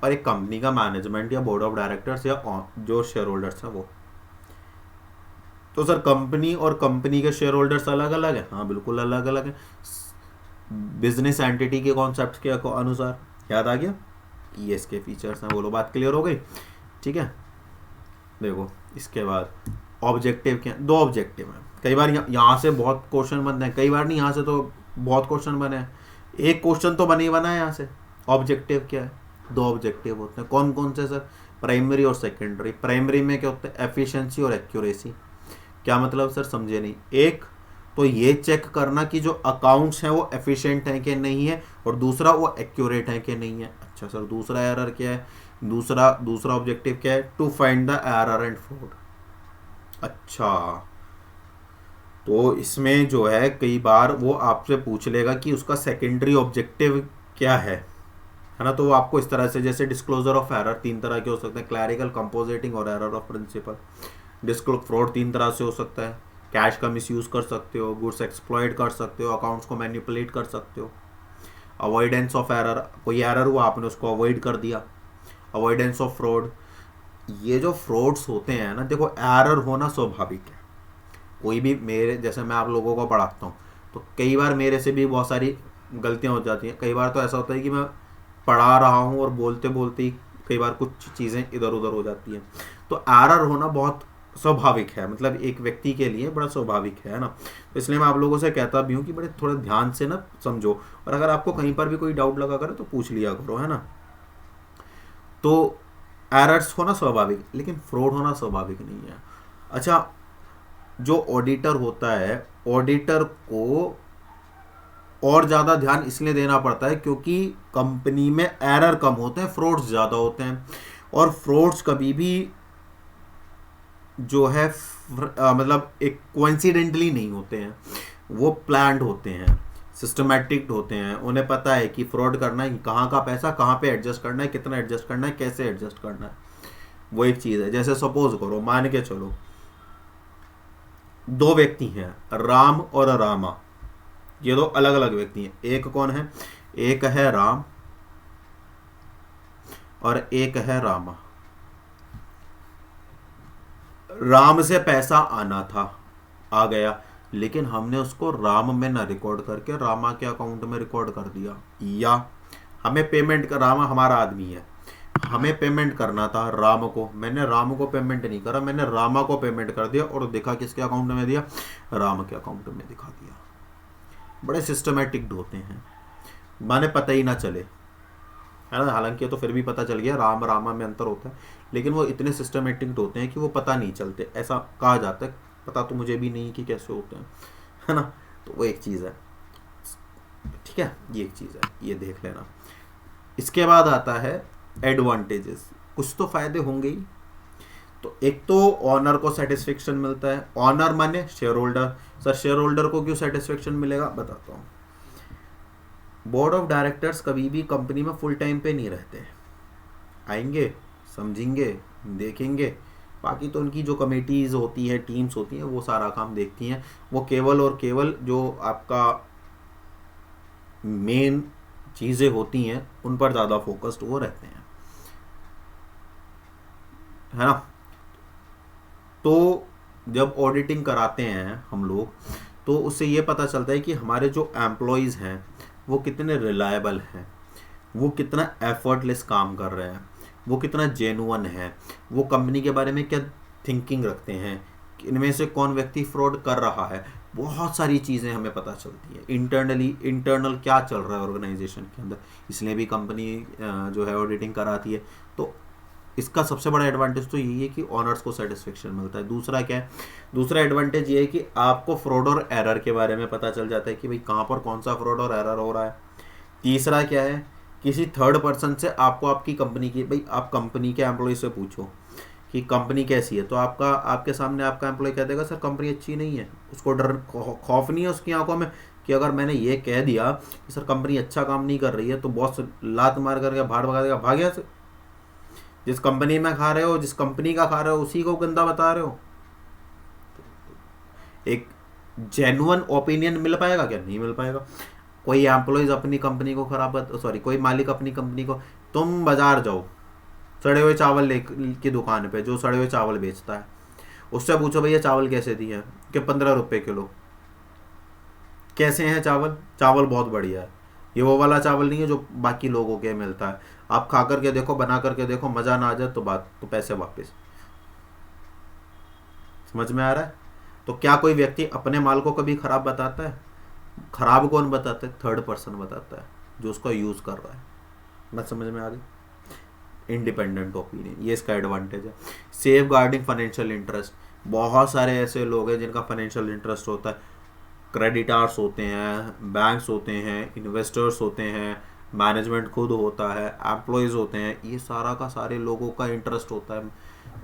और एक कंपनी का मैनेजमेंट या बोर्ड ऑफ डायरेक्टर्स या जो शेयर होल्डर्स हैं वो। तो सर कंपनी और कंपनी के शेयर होल्डर्स अलग अलग हैं? हाँ बिल्कुल अलग अलग हैं, बिजनेस एंटिटी के कॉन्सेप्ट के अनुसार। याद आ गया? ये इसके फीचर्स हैं। बोलो, बात क्लियर हो गई? ठीक है, देखो इसके बाद ऑब्जेक्टिव क्या? दो ऑब्जेक्टिव हैं। कई बार यहाँ से बहुत क्वेश्चन बनते हैं, कई बार नहीं, यहाँ से तो बहुत क्वेश्चन बने हैं। एक क्वेश्चन तो बने ही बना है यहाँ से। ऑब्जेक्टिव क्या है? दो ऑब्जेक्टिव होते हैं। कौन कौन से सर? प्राइमरी और सेकेंडरी। प्राइमरी में क्या होता है? एफिशिएंसी और एक्यूरेसी। क्या मतलब सर? समझे नहीं। एक तो ये चेक करना कि जो अकाउंट्स हैं वो एफिशिएंट हैं कि नहीं है, और दूसरा वो एक्यूरेट है कि नहीं है। अच्छा सर, दूसरा एरर क्या है? दूसरा ऑब्जेक्टिव क्या है? To find the error and fraud. अच्छा, तो इसमें जो है कई बार वो आपसे पूछ लेगा कि उसका सेकेंडरी ऑब्जेक्टिव क्या है ना? तो वो आपको इस तरह से, जैसे डिस्क्लोजर ऑफ एरर तीन तरह के हो सकते हैं, क्लैरिकल, कंपोजिटिंग और एरर ऑफ प्रिंसिपल। फ्रॉड तीन तरह से हो सकता है, कैश का मिसयूज कर सकते हो, गुड्स एक्सप्लॉइट कर सकते हो, अकाउंट्स को मैनिपुलेट कर सकते हो। अवॉइडेंस ऑफ एरर, कोई एरर हुआ आपने उसको अवॉइड कर दिया। अवॉइडेंस ऑफ फ्रॉड, ये जो फ्रॉड्स होते हैं ना, देखो एरर होना स्वाभाविक है। कोई भी, मेरे जैसे मैं आप लोगों को पढ़ाता हूँ तो कई बार मेरे से भी बहुत सारी गलतियाँ हो जाती हैं। कई बार तो ऐसा होता है कि मैं पढ़ा रहा हूँ और बोलते बोलते ही कई बार कुछ चीज़ें इधर उधर हो जाती हैं। तो एरर होना बहुत स्वाभाविक है, मतलब एक व्यक्ति के लिए बड़ा स्वाभाविक है ना। तो इसलिए मैं आप लोगों से कहता भी हूँ कि बड़े थोड़े ध्यान से ना समझो, और अगर आपको कहीं पर भी कोई डाउट लगा करे तो पूछ लिया करो, है ना। तो एरर्स होना स्वाभाविक, लेकिन फ्रॉड होना स्वाभाविक नहीं है। अच्छा, जो ऑडिटर होता है, ऑडिटर को और ज़्यादा ध्यान इसलिए देना पड़ता है क्योंकि कंपनी में एरर कम होते हैं, फ्रॉड्स ज़्यादा होते हैं। और फ्रॉड्स कभी भी जो है मतलब एक कोइंसिडेंटली नहीं होते हैं, वो प्लान्ड होते हैं, सिस्टमैटिक होते हैं। उन्हें पता है कि फ्रॉड करना है, कहाँ का पैसा कहाँ पे एडजस्ट करना है, कितना एडजस्ट करना है, कैसे एडजस्ट करना है। वो एक चीज़ है। जैसे सपोज करो, मान के चलो दो व्यक्ति हैं, राम और रामा। ये दो अलग अलग व्यक्ति हैं। एक कौन है? एक है राम और एक है रामा। राम से पैसा आना था, आ गया, लेकिन हमने उसको राम में ना रिकॉर्ड करके रामा के अकाउंट में रिकॉर्ड कर दिया। या हमें पेमेंट कर, रामा हमारा आदमी है, हमें पेमेंट करना था राम को, मैंने राम को पेमेंट नहीं करा, मैंने रामा को पेमेंट कर दिया और दिखा किसके अकाउंट में दिया? राम के अकाउंट में दिखा दिया। बड़े सिस्टमेटिक होते हैं, माने पता ही ना चले, है ना। हालांकि तो फिर भी पता चल गया, राम रामा में अंतर होता है, लेकिन वो इतने सिस्टमेटिक होते हैं कि वो पता नहीं चलते। ऐसा कहा जाता है, पता तो मुझे भी नहीं कि कैसे होते हैं, है ना। तो वो एक चीज़ है, ठीक है, ये एक चीज़ है, ये देख लेना। इसके बाद आता है एडवांटेजेस। कुछ तो फायदे होंगे ही। तो एक तो ऑनर को सेटिस्फेक्शन मिलता है। ऑनर माने share holder. Sir share holder को क्यों सेटिस्फेक्शन मिलेगा? बताता हूँ। बोर्ड ऑफ डायरेक्टर्स कभी भी कंपनी में फुल टाइम पे नहीं रहते, आएंगे, समझेंगे, देखेंगे, बाकी तो उनकी जो कमेटीज होती है, टीम्स होती हैं, वो सारा काम देखती हैं। वो केवल और केवल जो आपका मेन चीज़ें होती हैं उन पर ज़्यादा फोकस्ड वो रहते हैं, है ना। तो जब ऑडिटिंग कराते हैं हम लोग, तो उससे ये पता चलता है कि हमारे जो एम्प्लॉयज़ हैं वो कितने रिलायबल हैं, वो कितना एफर्टलेस काम कर रहे हैं, वो कितना जेन्युइन है, वो कंपनी के बारे में क्या थिंकिंग रखते हैं, इनमें से कौन व्यक्ति फ्रॉड कर रहा है। बहुत सारी चीज़ें हमें पता चलती है। इंटरनल क्या चल रहा है ऑर्गेनाइजेशन के अंदर, इसलिए भी कंपनी जो है ऑडिटिंग कराती है। तो इसका सबसे बड़ा एडवांटेज तो यही है कि ऑनर्स को सेटिस्फेक्शन मिलता है। दूसरा क्या है? दूसरा एडवांटेज ये है कि आपको फ्रॉड और एरर के बारे में पता चल जाता है कि भाई कहाँ पर कौन सा फ्रॉड और एरर हो रहा है। तीसरा क्या है, किसी थर्ड पर्सन से आपको आपकी कंपनी की, भाई आप कंपनी के एम्प्लॉय से पूछो कि कंपनी कैसी है, तो आपका आपके सामने आपका एम्प्लॉय कह देगा सर कंपनी अच्छी नहीं है। उसको डर खौफ नहीं है उसकी आंखों में कि अगर मैंने ये कह दिया कि सर कंपनी अच्छा काम नहीं कर रही है तो बॉस लात मार करके बाहर भगा देगा, भाग गया। जिस कंपनी में खा रहे हो, जिस कंपनी का खा रहे हो, उसी को गंदा बता रहे हो। एक जेन्युइन ओपिनियन मिल पाएगा क्या? नहीं मिल पाएगा। कोई एम्प्लॉयज अपनी कंपनी को कोई मालिक अपनी कंपनी को, तुम बाजार जाओ सड़े हुए चावल की दुकान पे, जो सड़े हुए चावल बेचता है, उससे पूछो भैया चावल कैसे दिए हैं, कि 15 रुपये किलो। कैसे हैं चावल? चावल बहुत बढ़िया है, ये वो वाला चावल नहीं है जो बाकी लोगों के मिलता है। आप खा करके देखो, बना करके देखो, मज़ा ना आ जाए तो पैसे वापस। समझ में आ रहा है? तो क्या कोई व्यक्ति अपने माल को कभी खराब बताता है? खराब कौन बताता है? थर्ड पर्सन बताता है, जो उसको यूज़ कर रहा है। बात समझ में आ गई? इंडिपेंडेंट ओपिनियन, ये इसका एडवांटेज है। सेफ गार्डिंग फाइनेंशियल इंटरेस्ट, बहुत सारे ऐसे लोग हैं जिनका फाइनेंशियल इंटरेस्ट होता है। क्रेडिटार्स होते हैं, बैंक्स होते हैं, इन्वेस्टर्स होते हैं, मैनेजमेंट खुद होता है, एम्प्लॉयज़ होते हैं, ये सारा का सारे लोगों का इंटरेस्ट होता है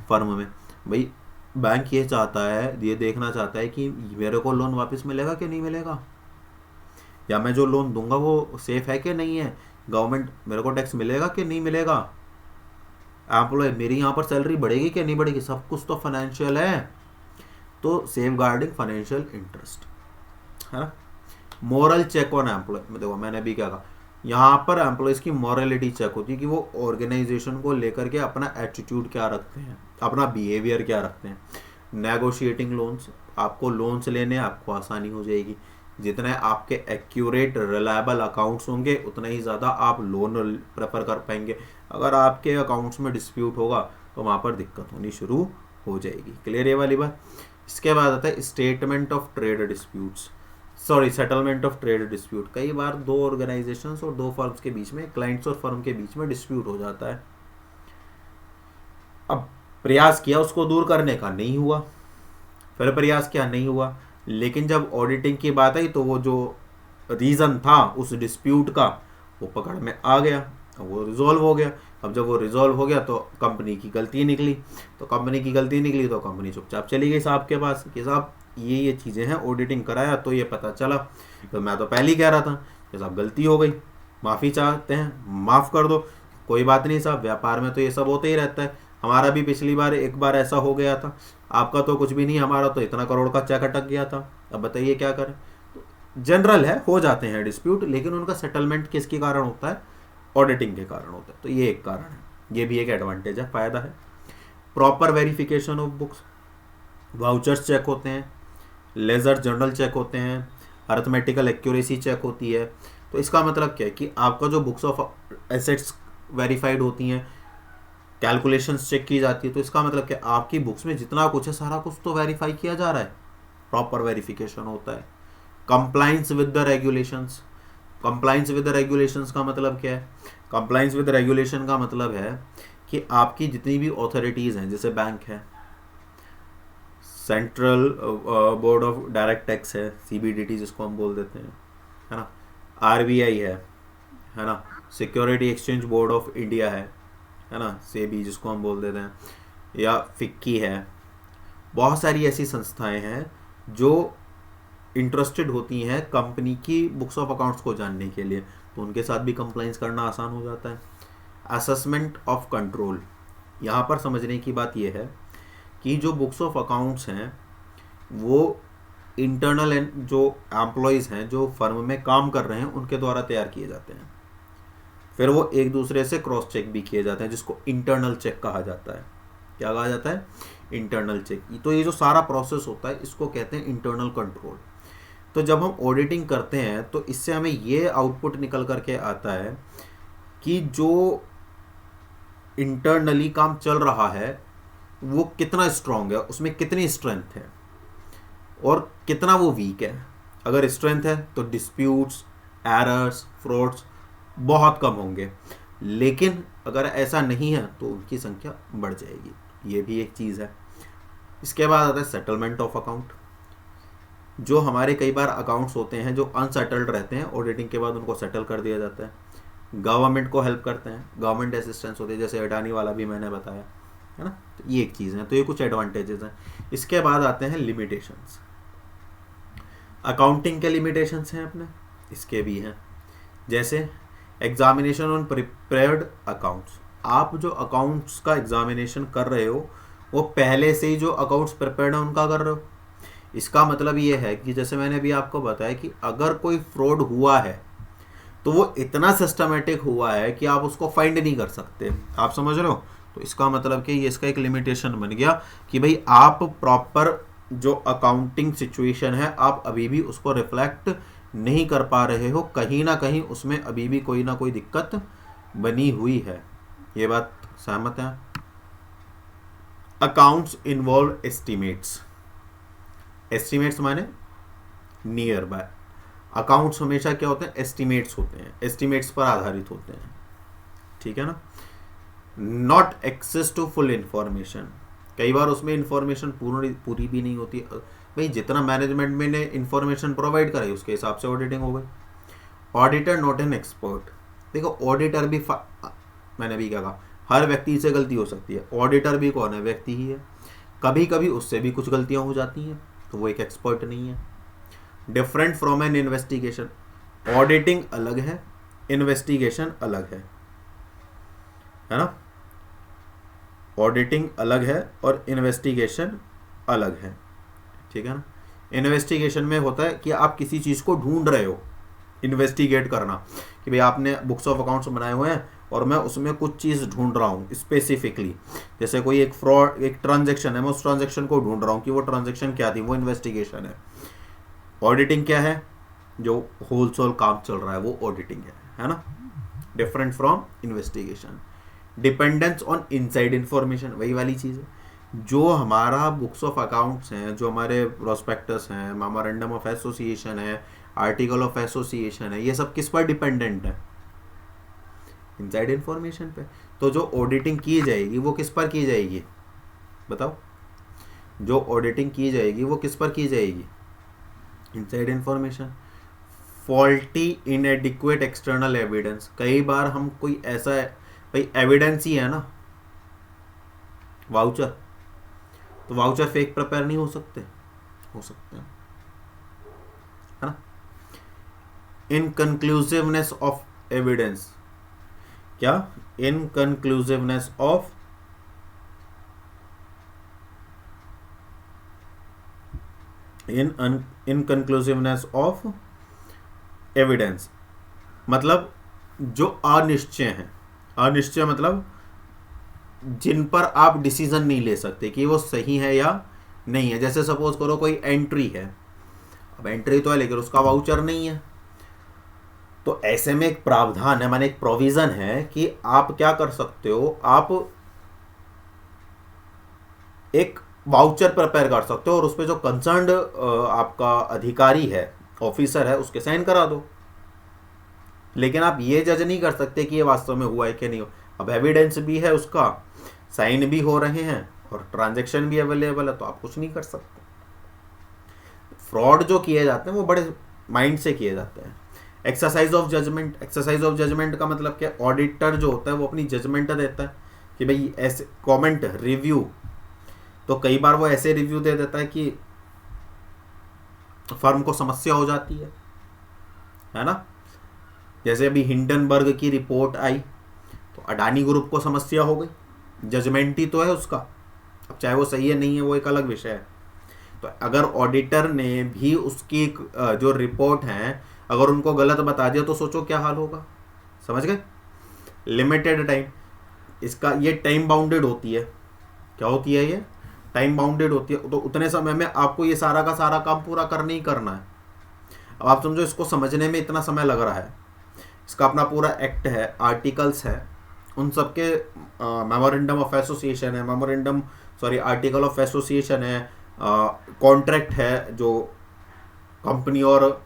फर्म में। भाई बैंक ये चाहता है, ये देखना चाहता है कि मेरे को लोन वापस मिलेगा कि नहीं मिलेगा, या मैं जो लोन दूंगा वो सेफ है कि नहीं है, गवर्नमेंट मेरे को टैक्स मिलेगा कि नहीं मिलेगा, एम्प्लॉय मेरी यहाँ पर सैलरी बढ़ेगी कि नहीं बढ़ेगी, सब कुछ तो फाइनेंशियल है। तो सेफ गार्डिंग फाइनेंशियल इंटरेस्ट है। मॉरल चेक ऑन एम्प्लॉय, देखो मैंने भी क्या कहा, यहाँ पर एम्प्लॉयज़ की मॉरलिटी चेक होती है कि वो ऑर्गेनाइजेशन को लेकर के अपना एटीट्यूड क्या रखते हैं, अपना बिहेवियर क्या रखते हैं। नेगोशिएटिंग लोन्स, आपको लोन्स लेने आपको आसानी हो जाएगी। जितने आपके एक्यूरेट रिलायबल अकाउंट्स होंगे उतना ही ज़्यादा आप लोन प्रेफर कर पाएंगे। अगर आपके अकाउंट्स में डिस्प्यूट होगा तो वहाँ पर दिक्कत होनी शुरू हो जाएगी। क्लियर ये वाली बात? इसके बाद आता है statement of trade disputes, settlement of trade dispute. कई बार दो ऑर्गेनाइजेशंस और दो फर्म्स के बीच में, क्लाइंट्स और फर्म के बीच में डिस्प्यूट हो जाता है। अब प्रयास किया उसको दूर करने का, नहीं हुआ, फिर प्रयास किया, नहीं हुआ, लेकिन जब ऑडिटिंग की बात आई तो वो जो रीज़न था उस डिस्प्यूट का वो पकड़ में आ गया, वो रिजॉल्व हो गया। अब जब वो रिजॉल्व हो गया तो कंपनी की गलती निकली, तो कंपनी चुपचाप चली गई साहब के पास कि साहब ये चीज़ें हैं, ऑडिटिंग कराया तो ये पता चला, तो मैं तो पहले ही कह रहा था कि साहब गलती हो गई, माफ़ी चाहते हैं, माफ़ कर दो। कोई बात नहीं साहब, व्यापार में तो ये सब होते ही रहता है, हमारा भी पिछली बार एक बार ऐसा हो गया था, आपका तो कुछ भी नहीं, हमारा तो इतना करोड़ का चेक अटक गया था, अब बताइए क्या करें। जनरल है, हो जाते हैं डिस्प्यूट, लेकिन उनका सेटलमेंट किसके कारण होता है? ऑडिटिंग के कारण होता है। तो ये एक कारण है, ये भी एक एडवांटेज है, फ़ायदा है। Proper verification of books, vouchers check होते हैं, लेजर जर्नल चेक होते हैं, अर्थमेटिकल एक्यूरेसी चेक होती है। तो इसका मतलब क्या है कि आपका जो बुक्स ऑफ एसेट्स वेरीफाइड होती हैं, कैलकुलेशंस चेक की जाती है, तो इसका मतलब क्या, आपकी बुक्स में जितना कुछ है सारा कुछ तो वेरीफाई किया जा रहा है, प्रॉपर वेरिफिकेशन होता है। Compliance with the regulations, compliance with the regulations का मतलब क्या है? कंप्लाइंस विद रेगुलेशन का मतलब है कि आपकी जितनी भी अथॉरिटीज़ हैं, जैसे बैंक है, central board of direct tax है, CBDT जिसको हम बोल देते हैं, है ना, RBI है ना, security exchange board of India है ना, SEBI जिसको हम बोल देते हैं, या फिक्की है। बहुत सारी ऐसी संस्थाएं हैं जो इंटरेस्टेड होती हैं कंपनी की बुक्स ऑफ अकाउंट्स को जानने के लिए, तो उनके साथ भी कंप्लाइंस करना आसान हो जाता है। असेसमेंट ऑफ कंट्रोल, यहाँ पर समझने की बात यह है कि जो बुक्स ऑफ अकाउंट्स हैं वो इंटरनल जो एम्प्लॉयज़ हैं जो फर्म में काम कर रहे हैं उनके द्वारा तैयार किए जाते हैं, फिर वो एक दूसरे से क्रॉस चेक भी किए जाते हैं, जिसको इंटरनल चेक कहा जाता है। क्या कहा जाता है? Internal check. तो ये जो सारा प्रोसेस होता है इसको कहते हैं इंटरनल कंट्रोल। तो जब हम ऑडिटिंग करते हैं तो इससे हमें ये आउटपुट निकल करके आता है कि जो इंटरनली काम चल रहा है वो कितना स्ट्रांग है, उसमें कितनी स्ट्रेंथ है और कितना वो वीक है। अगर स्ट्रेंथ है तो डिस्प्यूट्स, एरर्स, फ्रॉड्स बहुत कम होंगे, लेकिन अगर ऐसा नहीं है तो उनकी संख्या बढ़ जाएगी। ये भी एक चीज़ है। इसके बाद आता है सेटलमेंट ऑफ अकाउंट। जो हमारे कई बार अकाउंट्स होते हैं जो अनसेटल्ड रहते हैं, ऑडिटिंग के बाद उनको सेटल कर दिया जाता है। गवर्नमेंट को हेल्प करते हैं, गवर्नमेंट असिस्टेंस होती है, जैसे अडानी वाला भी मैंने बताया है ना। तो ये एक चीज़ है, तो ये कुछ एडवांटेजेस हैं। इसके बाद आते हैं लिमिटेशंस। अकाउंटिंग के लिमिटेशंस हैं अपने, इसके भी हैं, जैसे एग्जामिनेशन ऑन प्रिपेयर्ड अकाउंट्स। आप जो अकाउंट्स का एग्जामिनेशन कर रहे हो वो पहले से ही जो अकाउंट्स प्रिपेयर्ड है उनका कर रहे हो। इसका मतलब ये है कि जैसे मैंने भी आपको बताया कि अगर कोई फ्रॉड हुआ है तो वो इतना सिस्टमेटिक हुआ है कि आप उसको फाइंड नहीं कर सकते। आप समझ रहे हो? तो इसका मतलब कि ये इसका एक लिमिटेशन बन गया कि भाई आप प्रॉपर जो अकाउंटिंग सिचुएशन है आप अभी भी उसको रिफ्लेक्ट नहीं कर पा रहे हो, कहीं ना कहीं उसमें अभी भी कोई ना कोई दिक्कत बनी हुई है। ये बात सहमत है? Accounts involve estimates. एस्टिमेट्स माने नियर बाय। अकाउंट्स हमेशा क्या होते हैं? एस्टिमेट्स होते हैं, एस्टिमेट्स पर आधारित होते हैं, ठीक है ना। Not access to full information. कई बार उसमें इंफॉर्मेशन पूरी भी नहीं होती। भाई जितना मैनेजमेंट में ने इंफॉर्मेशन प्रोवाइड कराई उसके हिसाब से ऑडिटिंग हो गई। Auditor not an expert. देखो ऑडिटर भी मैंने भी क्या कहा, हर व्यक्ति से गलती हो सकती है। ऑडिटर भी कौन है? व्यक्ति ही है। कभी कभी उससे भी कुछ गलतियां हो जाती हैं, तो वो एक एक्सपर्ट नहीं है। Different from N investigation. Auditing अलग है, इन्वेस्टिगेशन अलग है ना। ऑडिटिंग अलग है और इन्वेस्टिगेशन अलग है, ठीक है ना। इन्वेस्टिगेशन में होता है कि आप किसी चीज़ को ढूंढ रहे हो, इन्वेस्टिगेट करना, कि भाई आपने बुक्स ऑफ अकाउंट्स बनाए हुए हैं और मैं उसमें कुछ चीज़ ढूंढ रहा हूँ स्पेसिफिकली। जैसे कोई एक फ्रॉड, एक ट्रांजैक्शन है, मैं उस ट्रांजैक्शन को ढूंढ रहा हूँ कि वो ट्रांजैक्शन क्या थी, वो इन्वेस्टिगेशन है। ऑडिटिंग क्या है? जो होलसेल काम चल रहा है वो ऑडिटिंग है ना। Different from investigation. Dependence on inside information, वही वाली चीज़ है। जो हमारा बुक्स ऑफ अकाउंट्स हैं, जो हमारे प्रोस्पेक्टस हैं, मेमोरेंडम ऑफ एसोसिएशन है, आर्टिकल ऑफ एसोसिएशन है, ये सब किस पर डिपेंडेंट है? इनसाइड इंफॉर्मेशन पे। तो जो ऑडिटिंग की जाएगी वो किस पर की जाएगी? बताओ। जो ऑडिटिंग की जाएगी वो किस पर की जाएगी? Inside information. Faulty इनएडिक्वेट external evidence. कई बार हम कोई ऐसा है, भाई एविडेंस ही है ना वाउचर, तो वाउचर फेक प्रिपेयर नहीं हो सकते? हो सकते हैं, है ना। इनकंक्लूसिवनेस ऑफ एविडेंस। क्या? इनकंक्लूसिवनेस ऑफ इनकंक्लूसिवनेस ऑफ एविडेंस मतलब जो अनिश्चय हैं। अनिश्चय मतलब जिन पर आप डिसीजन नहीं ले सकते कि वो सही है या नहीं है। जैसे सपोज करो कोई एंट्री है, अब एंट्री तो है लेकिन उसका वाउचर नहीं है, तो ऐसे में एक प्रावधान है, माने एक प्रोविजन है कि आप क्या कर सकते हो, आप एक वाउचर प्रिपेयर कर सकते हो और उस पर जो कंसर्न्ड आपका अधिकारी है, ऑफिसर है, उसके साइन करा दो। लेकिन आप ये जज नहीं कर सकते कि ये वास्तव में हुआ है कि नहीं हो। अब एविडेंस भी है, उसका साइन भी हो रहे हैं और ट्रांजैक्शन भी अवेलेबल है, तो आप कुछ नहीं कर सकते। फ्रॉड जो किए जाते हैं वो बड़े माइंड से किए जाते हैं। Exercise of judgement. Exercise of judgement का मतलब क्या? ऑडिटर जो होता है वो अपनी जजमेंट देता है कि भाई ऐसे कमेंट रिव्यू, तो कई बार वो ऐसे रिव्यू दे देता है कि फर्म को समस्या हो जाती है ना। जैसे अभी हिंडनबर्ग की रिपोर्ट आई तो अडानी ग्रुप को समस्या हो गई, जजमेंट ही तो है उसका। अब चाहे वो सही है नहीं है वो एक अलग विषय है। तो अगर ऑडिटर ने भी उसकी जो रिपोर्ट है अगर उनको गलत बता दिया तो सोचो क्या हाल होगा। समझ गए? लिमिटेड टाइम, इसका ये टाइम बाउंडेड होती है। क्या होती है? ये टाइम बाउंडेड होती है, तो उतने समय में आपको ये सारा का सारा काम पूरा करना ही करना है। अब आप समझो इसको समझने में इतना समय लग रहा है, इसका अपना पूरा एक्ट है, आर्टिकल्स है, उन सबके मेमोरेंडम ऑफ एसोसिएशन है, आर्टिकल ऑफ एसोसिएशन है, कॉन्ट्रैक्ट है जो कंपनी और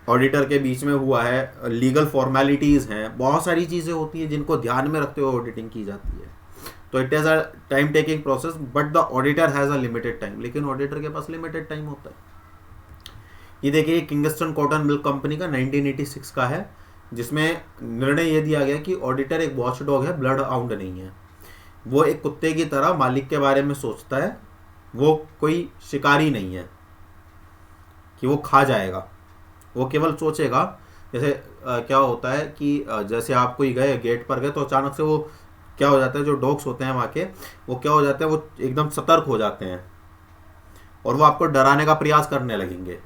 ऑडिटर के बीच में हुआ है, लीगल फॉर्मेलिटीज़ हैं, बहुत सारी चीज़ें होती हैं जिनको ध्यान में रखते हुए ऑडिटिंग की जाती है। तो it is a time taking process but the auditor has a limited time. लेकिन ऑडिटर के पास लिमिटेड टाइम होता है, ये देखिए किंगस्टन कॉटन मिल्क कंपनी का 1986 का है, जिसमें निर्णय ये दिया गया कि ऑडिटर एक वॉच डॉग है, ब्लड हाउंड नहीं है। वो एक कुत्ते की तरह मालिक के बारे में सोचता है, वो कोई शिकारी नहीं है कि वो खा जाएगा। वो केवल सोचेगा, जैसे क्या होता है कि जैसे आप कोई गए गेट पर गए तो अचानक से वो क्या हो जाता है, जो डॉग्स होते हैं वहाँ के, वो क्या हो जाते हैं, वो एकदम सतर्क हो जाते हैं और वो आपको डराने का प्रयास करने लगेंगे।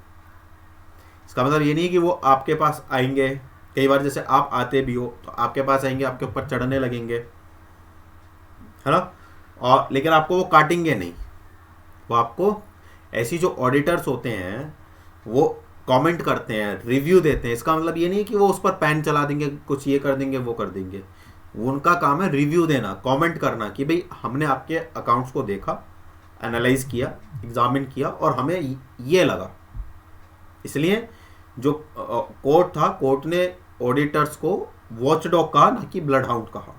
इसका मतलब ये नहीं कि वो आपके पास आएंगे, कई बार जैसे आप आते भी हो तो आपके पास आएंगे, आपके ऊपर चढ़ने लगेंगे, है ना, और लेकिन आपको वो काटेंगे नहीं। वो आपको, ऐसी जो ऑडिटर्स होते हैं वो कमेंट करते हैं, रिव्यू देते हैं। इसका मतलब ये नहीं है कि वो उस पर पेन चला देंगे, कुछ ये कर देंगे वो कर देंगे। वो उनका काम है रिव्यू देना, कमेंट करना कि भाई हमने आपके अकाउंट्स को देखा, एनालाइज किया, एग्जामिन किया और हमें ये लगा। इसलिए जो कोर्ट था, कोर्ट ने ऑडिटर्स को वॉचडॉग कहा, ना कि ब्लड हाउंड कहा।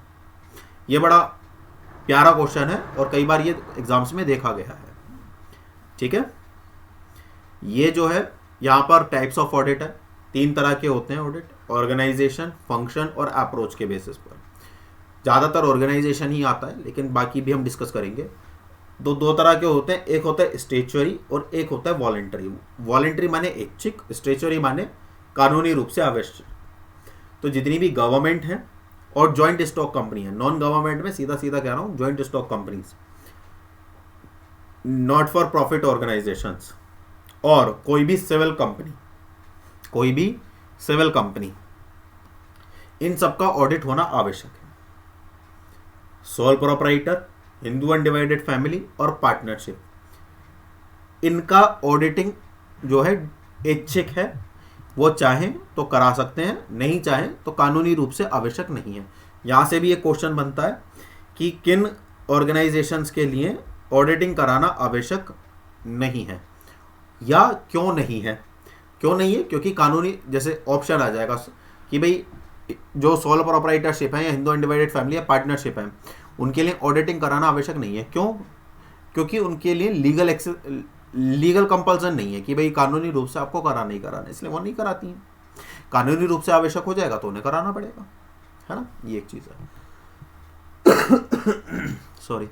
ये बड़ा प्यारा क्वेश्चन है और कई बार ये एग्जाम्स में देखा गया है। ठीक है, ये जो है यहाँ पर टाइप्स ऑफ ऑडिट है, 3 तरह के होते हैं ऑडिट, ऑर्गेनाइजेशन, फंक्शन और अप्रोच के बेसिस पर। ज़्यादातर ऑर्गेनाइजेशन ही आता है, लेकिन बाकी भी हम डिस्कस करेंगे। दो तरह के होते हैं, एक होता है स्टेचुअरी और एक होता है वॉलेंटरी। वॉलेंटरी माने ऐच्छिक, स्टेचुअरी माने कानूनी रूप से आवश्यक। तो जितनी भी गवर्नमेंट है और ज्वाइंट स्टॉक कंपनी है, नॉन गवर्नमेंट में सीधा सीधा कह रहा हूँ, joint stock companies, not for profit organisations और कोई भी सिविल कंपनी, इन सबका ऑडिट होना आवश्यक है। Sole proprietor, Hindu undivided family और पार्टनरशिप, इनका ऑडिटिंग जो है ऐच्छिक है। वो चाहें तो करा सकते हैं, नहीं चाहें तो कानूनी रूप से आवश्यक नहीं है। यहाँ से भी एक क्वेश्चन बनता है कि किन ऑर्गेनाइजेशंस के लिए ऑडिटिंग कराना आवश्यक नहीं है या क्यों नहीं है। क्यों नहीं है? क्योंकि कानूनी, जैसे ऑप्शन आ जाएगा कि भाई जो सोल प्रोप्राइटरशिप है या हिंदू अनडिवाइडेड फैमिली या पार्टनरशिप है, उनके लिए ऑडिटिंग कराना आवश्यक नहीं है। क्यों? क्योंकि उनके लिए लीगल कंपल्सन नहीं है कि भाई कानूनी रूप से आपको कराना ही कराना, इसलिए वो नहीं कराती हैं। कानूनी रूप से आवश्यक हो जाएगा तो उन्हें कराना पड़ेगा, है ना, ये एक चीज़ है। सॉरी।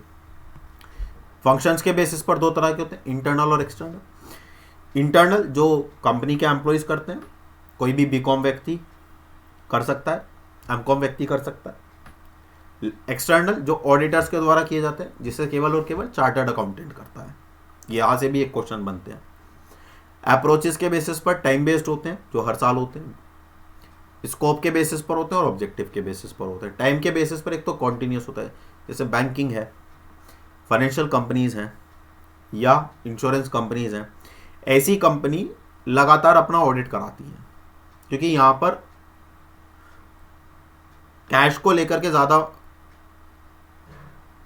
फंक्शंस के बेसिस पर 2 तरह के होते हैं, इंटरनल और एक्सटर्नल। इंटरनल जो कंपनी के एम्प्लॉयज करते हैं, कोई भी बीकॉम व्यक्ति कर सकता है, एमकॉम व्यक्ति कर सकता है। एक्सटर्नल जो ऑडिटर्स के द्वारा किए जाते हैं, जिसे केवल और केवल चार्टर्ड अकाउंटेंट करता है। यहाँ से भी एक क्वेश्चन बनते हैं। अप्रोचेस के बेसिस पर टाइम बेस्ड होते हैं, जो हर साल होते हैं। स्कोप के बेसिस पर होते हैं और ऑब्जेक्टिव के बेसिस पर होते हैं। टाइम के बेसिस पर एक तो कॉन्टिन्यूस होता है, जैसे बैंकिंग है, फाइनेंशियल कंपनीज हैं या इंश्योरेंस कंपनीज हैं। ऐसी कंपनी लगातार अपना ऑडिट कराती है, क्योंकि यहाँ पर कैश को लेकर के ज़्यादा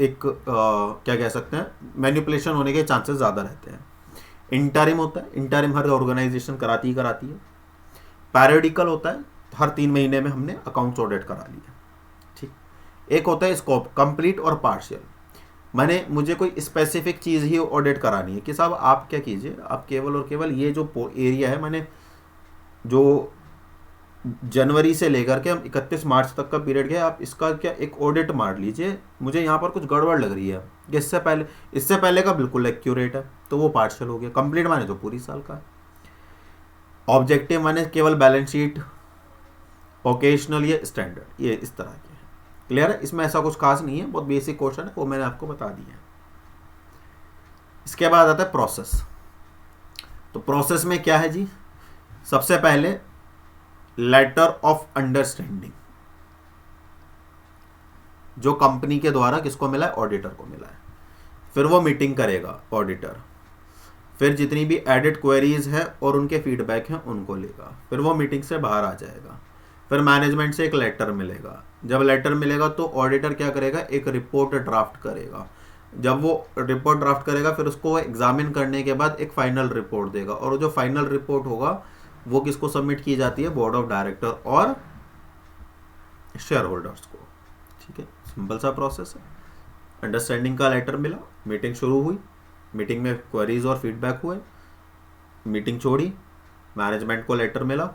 एक क्या कह सकते हैं, मैनिपुलेशन होने के चांसेस ज़्यादा रहते हैं। इंटरिम होता है, इंटरिम हर ऑर्गेनाइजेशन कराती है। पैरियोडिकल होता है, हर 3 महीने में हमने अकाउंट्स ऑडिट करा लिया। ठीक। एक होता है स्कोप, कंप्लीट और पार्शियल, मैंने मुझे कोई स्पेसिफिक चीज़ ही ऑडिट करानी है कि साहब आप क्या कीजिए, आप केवल और केवल ये जो एरिया है, मैंने जो जनवरी से लेकर के हम 31 मार्च तक का पीरियड गया, आप इसका क्या एक ऑडिट मार लीजिए, मुझे यहाँ पर कुछ गड़बड़ लग रही है। इससे पहले का बिल्कुल एक्यूरेट है, तो वो पार्शियल हो गया। कंप्लीट माने जो पूरी साल का है। ऑब्जेक्टिव माने केवल बैलेंस शीट, ओकेशनल या स्टैंडर्ड, ये इस तरह के हैं। क्लियर है? इसमें ऐसा कुछ खास नहीं है, बहुत बेसिक क्वेश्चन है, वो मैंने आपको बता दिया है। इसके बाद आता है प्रोसेस। तो प्रोसेस में क्या है जी, सबसे पहले लेटर ऑफ अंडरस्टैंडिंग, जो कंपनी के द्वारा किसको मिला है, ऑडिटर को मिला है। फिर वो मीटिंग करेगा ऑडिटर, फिर जितनी भी एडिट क्वेरीज है और उनके फीडबैक हैं उनको लेगा, फिर वो मीटिंग से बाहर आ जाएगा। फिर मैनेजमेंट से एक लेटर मिलेगा, जब लेटर मिलेगा तो ऑडिटर क्या करेगा, एक रिपोर्ट ड्राफ्ट करेगा। जब वो रिपोर्ट ड्राफ्ट करेगा फिर उसको एग्जामिन करने के बाद एक फाइनल रिपोर्ट देगा, और जो फाइनल रिपोर्ट होगा वो किसको सबमिट की जाती है, बोर्ड ऑफ डायरेक्टर और शेयर होल्डर्स को। ठीक है, सिंपल सा प्रोसेस है। अंडरस्टैंडिंग का लेटर मिला, मीटिंग शुरू हुई, मीटिंग में क्वेरीज और फीडबैक हुए, मीटिंग छोड़ी, मैनेजमेंट को लेटर मिला,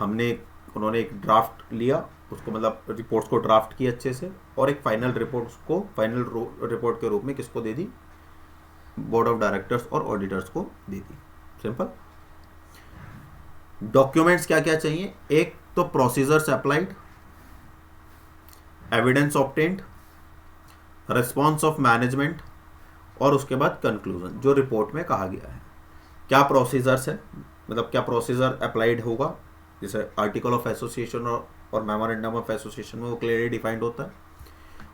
उन्होंने एक ड्राफ्ट लिया, उसको मतलब रिपोर्ट्स को ड्राफ्ट किया अच्छे से, और एक फाइनल रिपोर्ट के रूप में किसको दे दी, बोर्ड ऑफ डायरेक्टर्स और ऑडिटर्स को दे दी। सिंपल। डॉक्यूमेंट्स क्या क्या चाहिए, एक तो procedures applied, evidence obtained, response of management, और उसके बाद कंक्लूजन जो रिपोर्ट में कहा गया है। क्या प्रोसीजर्स है, मतलब क्या प्रोसीजर अप्लाइड होगा, जैसे आर्टिकल ऑफ एसोसिएशन और मेमोरेंडम ऑफ एसोसिएशन में वो क्लियरली डिफाइंड होता है।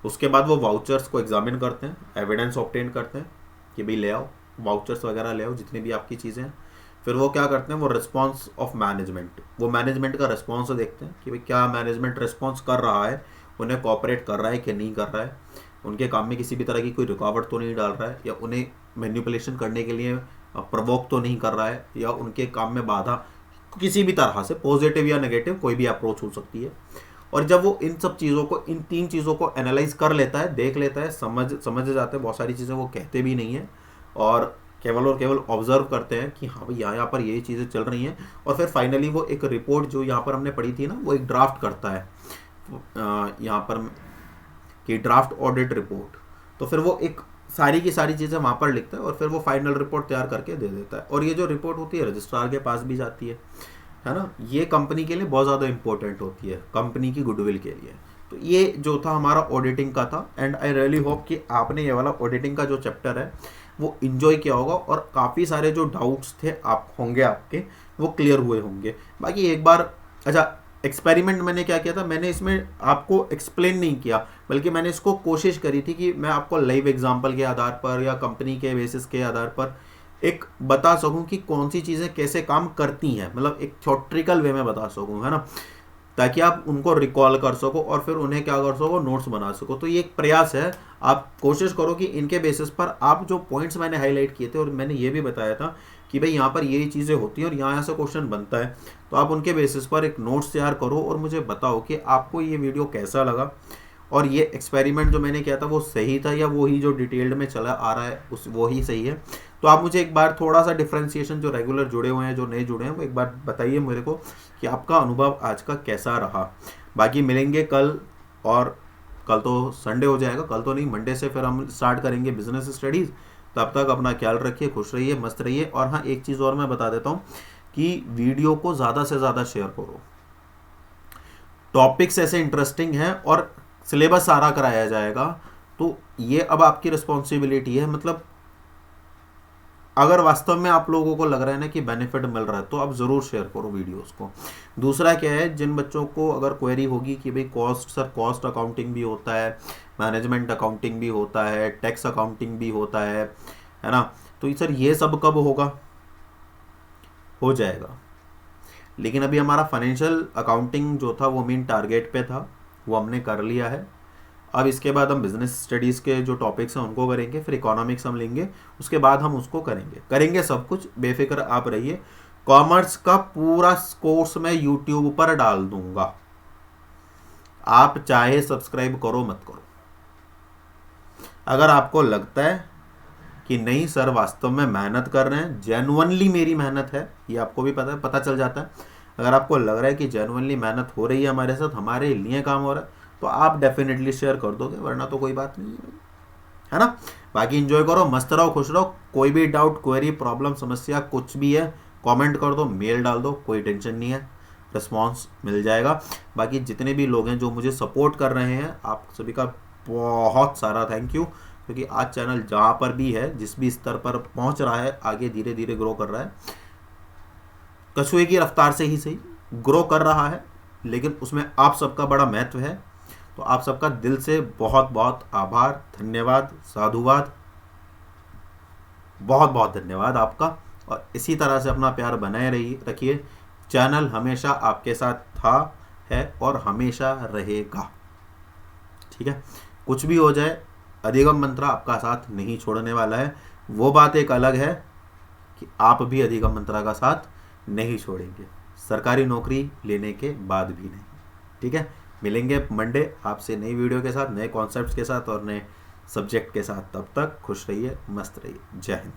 उसके बाद वो वाउचर्स को एग्जामिन करते हैं, एविडेंस ऑब्टेन करते हैं कि भाई ले आओ वाउचर्स वगैरह ले आओ, जितनी भी आपकी चीज़ें हैं। फिर वो क्या करते हैं, वो रिस्पॉन्स ऑफ मैनेजमेंट, वो मैनेजमेंट का रिस्पॉन्स देखते हैं कि भाई क्या मैनेजमेंट रिस्पॉन्स कर रहा है, उन्हें कॉपरेट कर रहा है कि नहीं कर रहा है, उनके काम में किसी भी तरह की कोई रुकावट तो नहीं डाल रहा है, या उन्हें मैनिपुलेशन करने के लिए प्रवोक तो नहीं कर रहा है, या उनके काम में बाधा किसी भी तरह से, पॉजिटिव या नेगेटिव कोई भी अप्रोच हो सकती है। और जब वो इन सब चीज़ों को, इन 3 चीज़ों को एनालाइज कर लेता है, देख लेता है, समझ जाते हैं, बहुत सारी चीज़ें वो कहते भी नहीं है और केवल ऑब्जर्व करते हैं कि हाँ भाई यहाँ पर ये चीज़ें चल रही हैं, और फिर फाइनली वो एक रिपोर्ट जो यहाँ पर हमने पढ़ी थी ना, वो एक ड्राफ्ट करता है यहाँ पर कि ड्राफ्ट ऑडिट रिपोर्ट। तो फिर वो एक सारी की सारी चीज़ें वहाँ पर लिखता है और फिर वो फाइनल रिपोर्ट तैयार करके दे देता है। और ये जो रिपोर्ट होती है रजिस्ट्रार के पास भी जाती है ना। ये कंपनी के लिए बहुत ज़्यादा इंपॉर्टेंट होती है, कंपनी की गुडविल के लिए। तो ये जो था हमारा ऑडिटिंग का था, एंड आई रियली होप कि आपने ये वाला ऑडिटिंग का जो चैप्टर है वो इन्जॉय किया होगा, और काफ़ी सारे जो डाउट्स थे आपके वो क्लियर हुए होंगे। बाकी एक बार, अच्छा एक्सपेरिमेंट मैंने क्या किया था, मैंने इसमें आपको एक्सप्लेन नहीं किया, बल्कि मैंने इसको कोशिश करी थी कि मैं आपको लाइव एग्जांपल के आधार पर या कंपनी के बेसिस के आधार पर एक बता सकूं कि कौन सी चीज़ें कैसे काम करती हैं, मतलब एक थ्योरेटिकल वे में बता सकूं, है ना, ताकि आप उनको रिकॉल कर सको और फिर उन्हें क्या कर सको, नोट्स बना सको। तो ये एक प्रयास है, आप कोशिश करो कि इनके बेसिस पर आप जो पॉइंट्स मैंने हाईलाइट किए थे, और मैंने ये भी बताया था कि भाई यहाँ पर ये चीज़ें होती हैं और यहाँ से क्वेश्चन बनता है, तो आप उनके बेसिस पर एक नोट्स तैयार करो और मुझे बताओ कि आपको ये वीडियो कैसा लगा, और ये एक्सपेरिमेंट जो मैंने किया था वो सही था या वो ही जो डिटेल्ड में चला आ रहा है वो ही सही है। तो आप मुझे एक बार थोड़ा सा डिफ्रेंसिएशन, जो रेगुलर जुड़े हुए हैं जो नहीं जुड़े हैं, वो एक बार बताइए मेरे को कि आपका अनुभव आज का कैसा रहा। बाकी मिलेंगे कल, और कल तो संडे हो जाएगा, कल तो नहीं, मंडे से फिर हम स्टार्ट करेंगे बिजनेस स्टडीज़। तब तक अपना ख्याल रखिए, खुश रहिए, मस्त रहिए। और हाँ, एक चीज़ और मैं बता देता हूँ कि वीडियो को ज़्यादा से ज़्यादा शेयर करो। टॉपिक्स ऐसे इंटरेस्टिंग हैं और सिलेबस सारा कराया जाएगा, तो ये अब आपकी रिस्पॉन्सिबिलिटी है। मतलब अगर वास्तव में आप लोगों को लग रहा है ना कि बेनिफिट मिल रहा है, तो आप ज़रूर शेयर करो वीडियोस को। दूसरा क्या है, जिन बच्चों को अगर क्वेरी होगी कि भाई कॉस्ट अकाउंटिंग भी होता है, मैनेजमेंट अकाउंटिंग भी होता है, टैक्स अकाउंटिंग भी होता है ना, तो सर ये सब कब होगा, हो जाएगा। लेकिन अभी हमारा फाइनेंशियल अकाउंटिंग जो था वो मेन टारगेट पे था, वो हमने कर लिया है। अब इसके बाद हम बिजनेस स्टडीज़ के जो टॉपिक्स हैं उनको करेंगे, फिर इकोनॉमिक्स हम लेंगे, उसके बाद हम उसको करेंगे सब कुछ, बेफिक्र आप रहिए। कॉमर्स का पूरा कोर्स मैं यूट्यूब पर डाल दूंगा, आप चाहे सब्सक्राइब करो मत करो। अगर आपको लगता है कि नहीं सर वास्तव में मेहनत कर रहे हैं, जेन्युइनली मेरी मेहनत है, ये आपको भी पता चल जाता है। अगर आपको लग रहा है कि जेन्युइनली मेहनत हो रही है हमारे साथ, हमारे लिए काम हो रहा है, तो आप डेफिनेटली शेयर कर दोगे, वरना तो कोई बात नहीं है ना। बाकी एंजॉय करो, मस्त रहो, खुश रहो। कोई भी डाउट, क्वेरी, प्रॉब्लम, समस्या कुछ भी है, कमेंट कर दो, मेल डाल दो, कोई टेंशन नहीं है, रिस्पॉन्स मिल जाएगा। बाकी जितने भी लोग हैं जो मुझे सपोर्ट कर रहे हैं, आप सभी का बहुत सारा थैंक यू, क्योंकि आज चैनल जहाँ पर भी है, जिस भी स्तर पर पहुँच रहा है, आगे धीरे धीरे ग्रो कर रहा है, कछुए की रफ्तार से ही सही ग्रो कर रहा है, लेकिन उसमें आप सबका बड़ा महत्व है। तो आप सबका दिल से बहुत बहुत आभार, धन्यवाद, साधुवाद, बहुत बहुत धन्यवाद आपका। और इसी तरह से अपना प्यार बनाए रखिए। चैनल हमेशा आपके साथ था, है और हमेशा रहेगा, ठीक है। कुछ भी हो जाए, अधिगम मंत्रा आपका साथ नहीं छोड़ने वाला है। वो बात एक अलग है कि आप भी अधिगम मंत्रा का साथ नहीं छोड़ेंगे, सरकारी नौकरी लेने के बाद भी नहीं, ठीक है। मिलेंगे मंडे आपसे नई वीडियो के साथ, नए कॉन्सेप्ट्स के साथ और नए सब्जेक्ट के साथ। तब तक खुश रहिए, मस्त रहिए। जय हिंद।